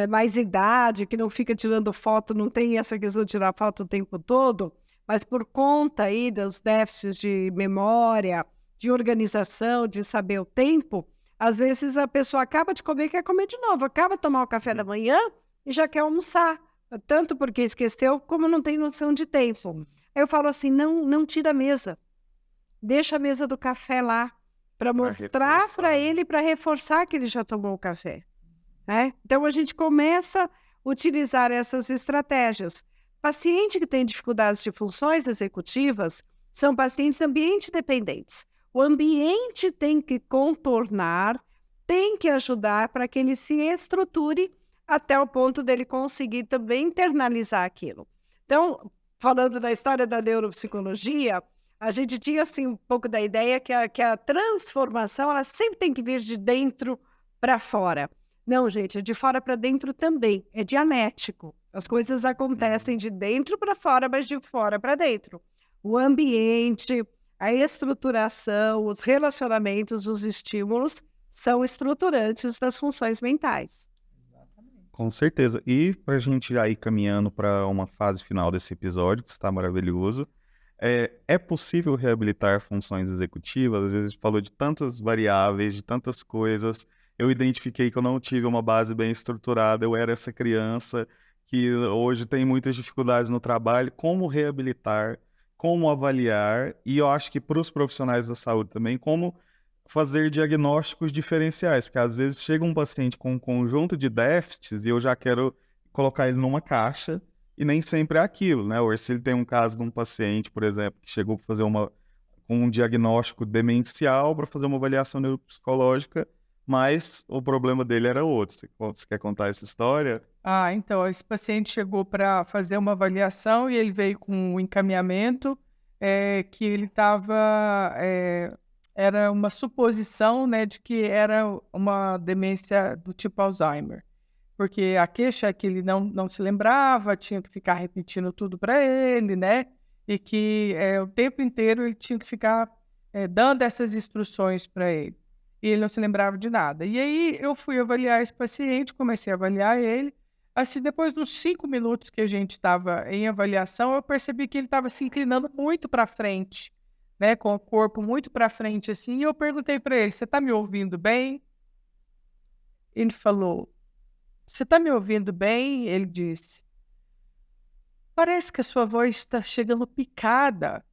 mais idade, que não fica tirando foto, não tem essa questão de tirar foto o tempo todo, mas por conta aí dos déficits de memória, de organização, de saber o tempo, às vezes a pessoa acaba de comer e quer comer de novo, acaba de tomar o café da manhã e já quer almoçar, tanto porque esqueceu, como não tem noção de tempo. Aí eu falo assim, não tira a mesa, deixa a mesa do café lá, para mostrar para ele, para reforçar que ele já tomou o café. Né? Então, a gente começa a utilizar essas estratégias. Paciente que tem dificuldades de funções executivas são pacientes ambiente dependentes. O ambiente tem que contornar, tem que ajudar para que ele se estruture até o ponto dele conseguir também internalizar aquilo. Então, falando da história da neuropsicologia, a gente tinha assim, um pouco da ideia que a transformação ela sempre tem que vir de dentro para fora. Não, gente, é de fora para dentro também, é dialético. As coisas acontecem de dentro para fora, mas de fora para dentro. O ambiente, a estruturação, os relacionamentos, os estímulos são estruturantes das funções mentais. Com certeza. E para a gente já ir caminhando para uma fase final desse episódio, que está maravilhoso, é possível reabilitar funções executivas? Às vezes a gente falou de tantas variáveis, de tantas coisas. Eu identifiquei que eu não tive uma base bem estruturada, eu era essa criança que hoje tem muitas dificuldades no trabalho. Como reabilitar, como avaliar, e eu acho que para os profissionais da saúde também, como fazer diagnósticos diferenciais, porque às vezes chega um paciente com um conjunto de déficits e eu já quero colocar ele numa caixa, e nem sempre é aquilo, né? O Hercílio tem um caso de um paciente, por exemplo, que chegou para fazer um diagnóstico demencial para fazer uma avaliação neuropsicológica, mas o problema dele era outro. Você quer contar essa história? Então, esse paciente chegou para fazer uma avaliação e ele veio com um encaminhamento que ele estava... era uma suposição, né, de que era uma demência do tipo Alzheimer. Porque a queixa é que ele não se lembrava, tinha que ficar repetindo tudo para ele, né? E que o tempo inteiro ele tinha que ficar dando essas instruções para ele. e ele não se lembrava de nada. E aí eu fui avaliar esse paciente, comecei a avaliar ele. Assim, depois de uns 5 minutos que a gente estava em avaliação, eu percebi que ele estava se inclinando muito para frente, né, com o corpo muito para frente, assim, e eu perguntei para ele, você está me ouvindo bem? Ele falou, você está me ouvindo bem? Ele disse, parece que a sua voz está chegando picada.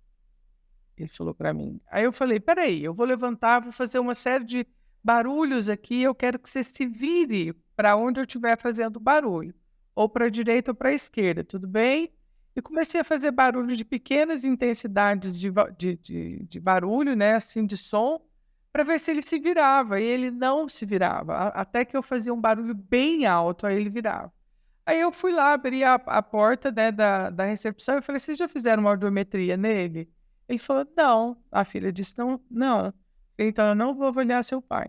Ele falou para mim. Aí eu falei, peraí, eu vou levantar, vou fazer uma série de barulhos aqui, eu quero que você se vire para onde eu estiver fazendo barulho, ou para a direita ou para a esquerda, tudo bem? E comecei a fazer barulhos de pequenas intensidades de barulho, né, assim, de som, para ver se ele se virava, e ele não se virava, até que eu fazia um barulho bem alto, aí ele virava. Aí eu fui lá, abri a porta, né, da recepção, e falei, vocês já fizeram uma audiometria nele? Ele falou, não. A filha disse, não, não. Então, eu não vou avaliar seu pai.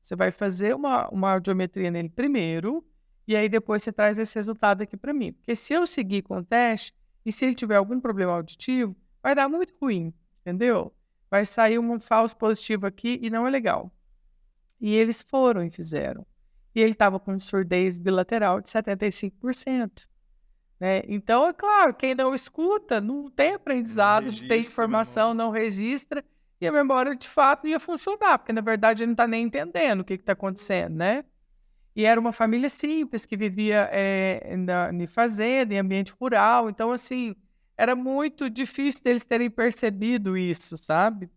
Você vai fazer uma audiometria nele primeiro, e aí depois você traz esse resultado aqui para mim. Porque se eu seguir com o teste, e se ele tiver algum problema auditivo, vai dar muito ruim, entendeu? Vai sair um falso positivo aqui e não é legal. E eles foram e fizeram. E ele estava com surdez bilateral de 75%. Né? Então, é claro, quem não escuta não tem aprendizado, não tem informação, não registra, e a memória de fato não ia funcionar, porque na verdade ele não está nem entendendo o que está acontecendo, né? E era uma família simples, que vivia em fazenda, em ambiente rural, então assim, era muito difícil deles terem percebido isso, sabe?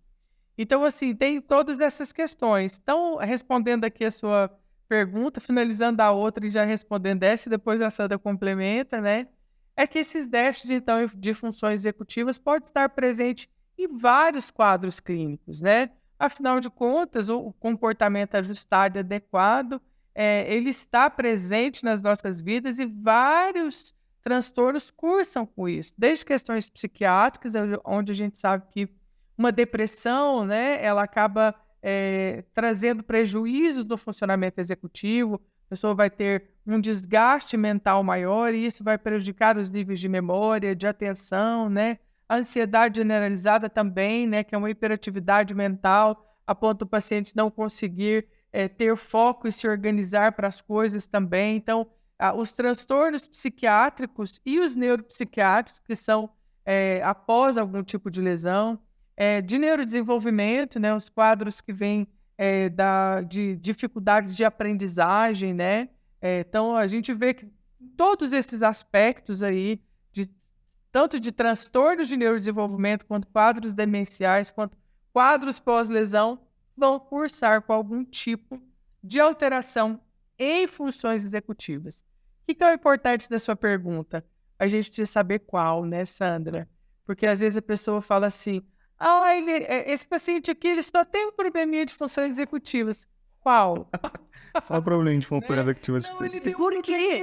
Então assim, tem todas essas questões. Então, respondendo aqui a sua pergunta, finalizando a outra e já respondendo essa, e depois a Sandra complementa, né? É que esses déficits, então, de funções executivas podem estar presentes em vários quadros clínicos, né? Afinal de contas, o comportamento ajustado e adequado, ele está presente nas nossas vidas e vários transtornos cursam com isso, desde questões psiquiátricas, onde a gente sabe que uma depressão, né, ela acaba trazendo prejuízos do funcionamento executivo, a pessoa vai ter um desgaste mental maior e isso vai prejudicar os níveis de memória, de atenção, né? A ansiedade generalizada também, né, que é uma hiperatividade mental, a ponto do paciente não conseguir ter foco e se organizar para as coisas também. Então, os transtornos psiquiátricos e os neuropsiquiátricos, que são após algum tipo de lesão, de neurodesenvolvimento, né, os quadros que vêm de dificuldades de aprendizagem, né? Então, a gente vê que todos esses aspectos aí, tanto de transtornos de neurodesenvolvimento, quanto quadros demenciais, quanto quadros pós-lesão, vão cursar com algum tipo de alteração em funções executivas. O que é o importante da sua pergunta? A gente precisa saber qual, né, Sandra? Porque às vezes a pessoa fala assim, esse paciente aqui ele só tem um probleminha de funções executivas. Qual? Só problema de funções executivas. Não, ele tem por quê?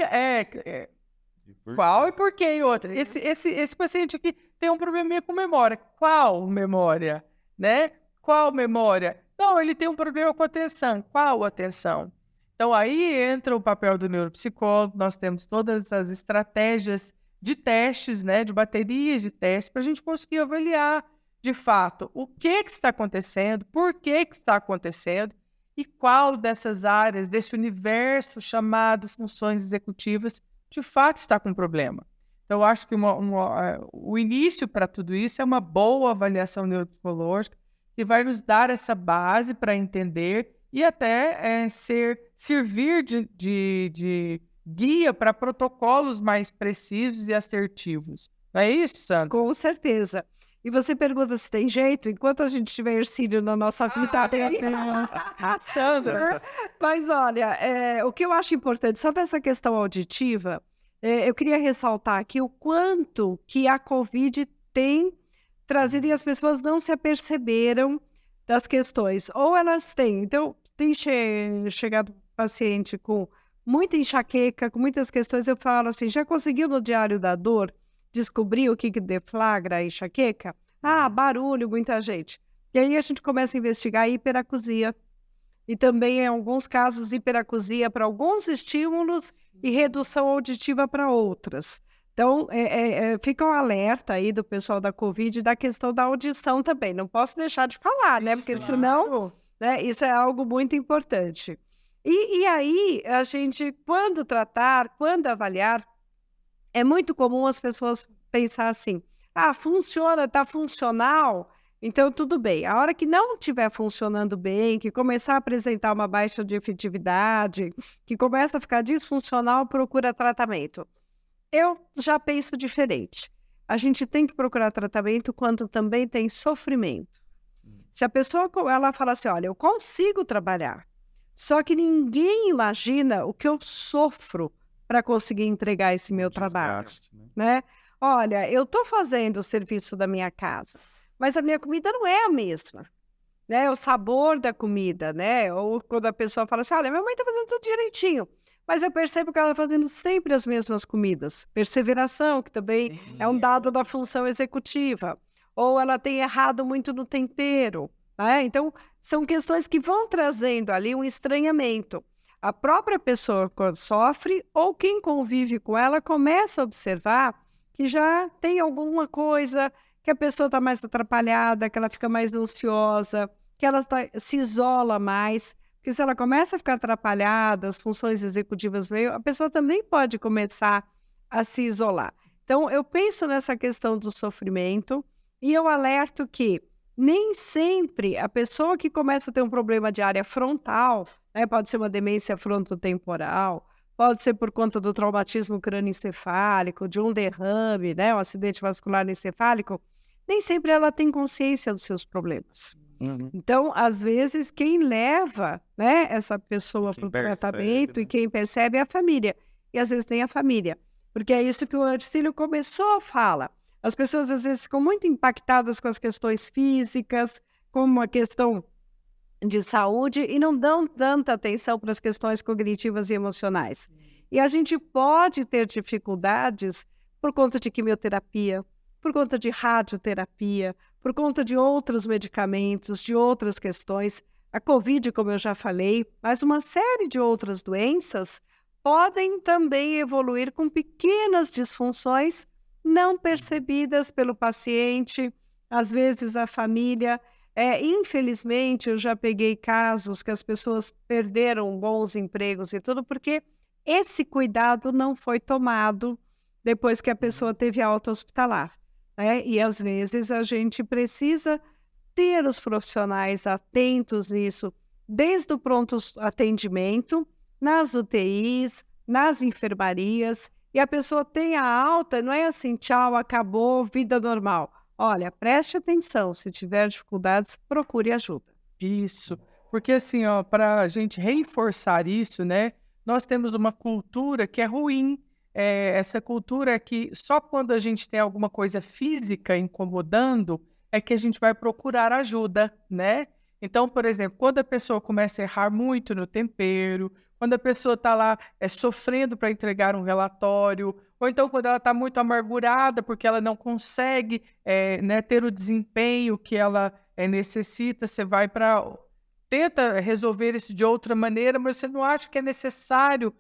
Qual e por quê? E outra. Esse paciente aqui tem um probleminha com memória. Qual memória? Né? Qual memória? Não, ele tem um problema com atenção. Qual atenção? Então, aí entra o papel do neuropsicólogo. Nós temos todas as estratégias de testes, né? De baterias de testes, para a gente conseguir avaliar de fato, o que está acontecendo, por que está acontecendo e qual dessas áreas, desse universo chamado funções executivas, de fato está com problema. Então, eu acho que o início para tudo isso é uma boa avaliação neuropsicológica que vai nos dar essa base para entender e até servir de guia para protocolos mais precisos e assertivos. Não é isso, Sandra? Com certeza. E você pergunta se tem jeito, enquanto a gente tiver Ercílio na nossa vida. Sandra. Mas olha, o que eu acho importante, só dessa questão auditiva, eu queria ressaltar aqui o quanto que a Covid tem trazido e as pessoas não se aperceberam das questões. Ou elas têm, então tem chegado paciente com muita enxaqueca, com muitas questões, eu falo assim, já conseguiu no Diário da Dor descobrir o que deflagra a enxaqueca? Barulho, muita gente. E aí a gente começa a investigar a hiperacusia. E também, em alguns casos, hiperacusia para alguns estímulos e redução auditiva para outras. Então, fica um alerta aí do pessoal da Covid da questão da audição também. Não posso deixar de falar, né? Porque senão né? Isso é algo muito importante. E aí, a gente, quando tratar, quando avaliar, é muito comum as pessoas pensar assim: ah, funciona, tá funcional, então tudo bem. A hora que não estiver funcionando bem, que começar a apresentar uma baixa de efetividade, que começa a ficar disfuncional, procura tratamento. Eu já penso diferente. A gente tem que procurar tratamento quando também tem sofrimento. Se a pessoa ela fala assim: olha, eu consigo trabalhar, só que ninguém imagina o que eu sofro para conseguir entregar esse meu trabalho, Desgaste, né? né? Olha, eu estou fazendo o serviço da minha casa, mas a minha comida não é a mesma, né? O sabor da comida, né? Ou quando a pessoa fala assim: olha, minha mãe está fazendo tudo direitinho, mas eu percebo que ela está fazendo sempre as mesmas comidas. Perseveração, que também é um dado da função executiva. Ou ela tem errado muito no tempero, né? Então, são questões que vão trazendo ali um estranhamento. A própria pessoa, quando sofre, ou quem convive com ela, começa a observar que já tem alguma coisa, que a pessoa está mais atrapalhada, que ela fica mais ansiosa, que ela se isola mais. Porque se ela começa a ficar atrapalhada, as funções executivas veio, a pessoa também pode começar a se isolar. Então, eu penso nessa questão do sofrimento e eu alerto que nem sempre a pessoa que começa a ter um problema de área frontal, né, pode ser uma demência frontotemporal, pode ser por conta do traumatismo crânioencefálico, de um derrame, né, um acidente vascular encefálico, nem sempre ela tem consciência dos seus problemas. Então, às vezes, quem leva, né, essa pessoa para o tratamento e quem percebe é a família. E às vezes nem a família. Porque é isso que o Hercílio começou a falar. As pessoas às vezes ficam muito impactadas com as questões físicas, como a questão de saúde, e não dão tanta atenção para as questões cognitivas e emocionais. E a gente pode ter dificuldades por conta de quimioterapia, por conta de radioterapia, por conta de outros medicamentos, de outras questões. A Covid, como eu já falei, mas uma série de outras doenças podem também evoluir com pequenas disfunções não percebidas pelo paciente, às vezes a família. Infelizmente, eu já peguei casos que as pessoas perderam bons empregos e tudo, porque esse cuidado não foi tomado depois que a pessoa teve alta hospitalar, né? E às vezes a gente precisa ter os profissionais atentos nisso, desde o pronto atendimento, nas UTIs, nas enfermarias, e a pessoa tem a alta, não é assim, tchau, acabou, vida normal. Olha, preste atenção, se tiver dificuldades, procure ajuda. Isso, porque assim, ó, para a gente reforçar isso, né, nós temos uma cultura que é ruim. Essa cultura é que só quando a gente tem alguma coisa física incomodando é que a gente vai procurar ajuda, né? Então, por exemplo, quando a pessoa começa a errar muito no tempero, quando a pessoa está lá sofrendo para entregar um relatório, ou então quando ela está muito amargurada porque ela não consegue né, ter o desempenho que ela necessita, você vai para... Tenta resolver isso de outra maneira, mas você não acha que é necessário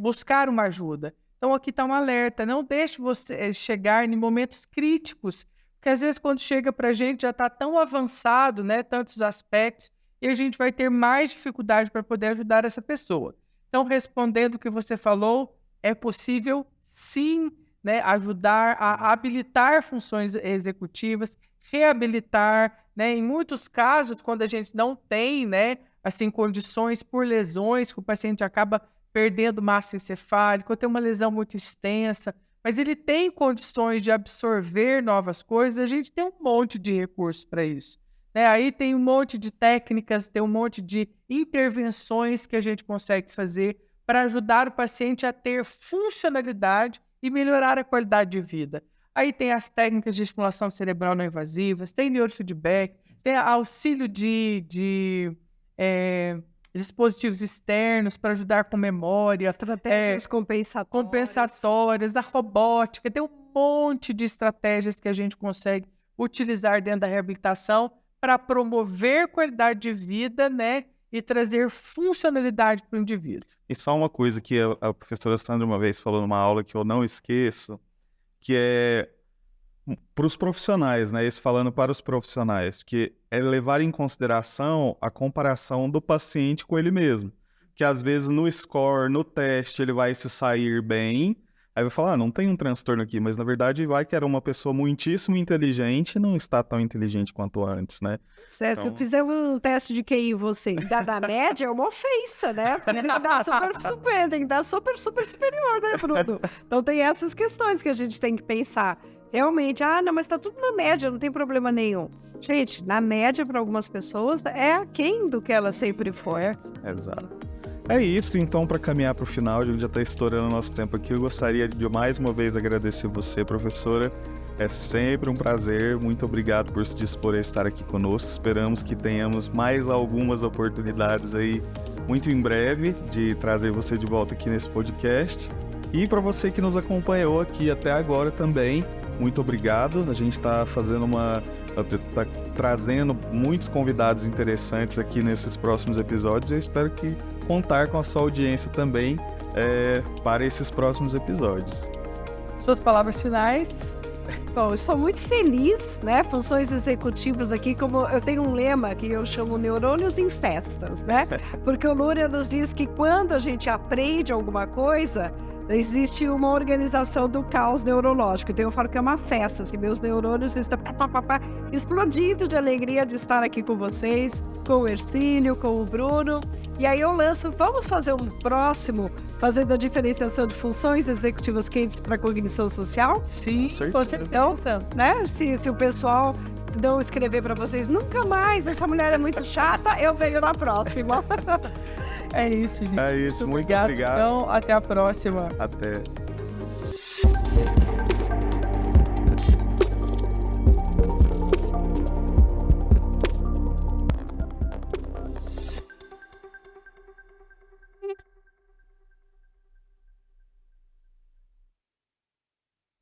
buscar uma ajuda. Então, aqui está um alerta, não deixe você chegar em momentos críticos, porque às vezes quando chega para a gente já está tão avançado, né, tantos aspectos, e a gente vai ter mais dificuldade para poder ajudar essa pessoa. Então, respondendo o que você falou, é possível sim, né, ajudar a habilitar funções executivas, reabilitar, né, em muitos casos, quando a gente não tem, né, assim, condições por lesões, que o paciente acaba perdendo massa encefálica, ou tem uma lesão muito extensa, mas ele tem condições de absorver novas coisas, a gente tem um monte de recursos para isso. Né? Aí tem um monte de técnicas, tem um monte de intervenções que a gente consegue fazer para ajudar o paciente a ter funcionalidade e melhorar a qualidade de vida. Aí tem as técnicas de estimulação cerebral não invasivas, tem neurofeedback, tem auxílio de dispositivos externos para ajudar com memória. Estratégias compensatórias, da robótica, tem um monte de estratégias que a gente consegue utilizar dentro da reabilitação para promover qualidade de vida, né, e trazer funcionalidade para o indivíduo. E só uma coisa que a professora Sandra uma vez falou numa aula que eu não esqueço, que é para os profissionais, né? Isso falando para os profissionais, porque é levar em consideração a comparação do paciente com ele mesmo. Que às vezes no score, no teste, ele vai se sair bem, aí vai falar, não tem um transtorno aqui, mas na verdade vai que era uma pessoa muitíssimo inteligente e não está tão inteligente quanto antes, né? Se eu fizer um teste de QI em você e dar na média, é uma ofensa, né? Tem que dar super superior, né, Bruno? Então tem essas questões que a gente tem que pensar. Realmente, não, mas tá tudo na média, não tem problema nenhum. Gente, na média, para algumas pessoas, é aquém do que ela sempre foi. Exato. É isso, então, para caminhar para o final, a gente já está estourando o nosso tempo aqui. Eu gostaria de mais uma vez agradecer você, professora. É sempre um prazer. Muito obrigado por se dispor a estar aqui conosco. Esperamos que tenhamos mais algumas oportunidades aí, muito em breve, de trazer você de volta aqui nesse podcast. E para você que nos acompanhou aqui até agora também, muito obrigado. A gente está trazendo muitos convidados interessantes aqui nesses próximos episódios. Eu espero que contar com a sua audiência também para esses próximos episódios. Suas palavras finais? Bom, eu sou muito feliz, né? Funções executivas aqui, como eu tenho um lema que eu chamo neurônios em festas, né? Porque o Luria nos diz que quando a gente aprende alguma coisa, existe uma organização do caos neurológico. Então eu falo que é uma festa, assim, meus neurônios estão explodindo de alegria de estar aqui com vocês, com o Hercílio, com o Bruno. E aí eu lanço, vamos fazer um próximo, fazendo a diferenciação de funções executivas quentes para cognição social? Sim, com certeza. Então, né, se o pessoal não escrever para vocês, nunca mais, essa mulher é muito chata, eu venho na próxima. É isso, gente. É isso, muito obrigado. obrigado. Então, até a próxima. Até.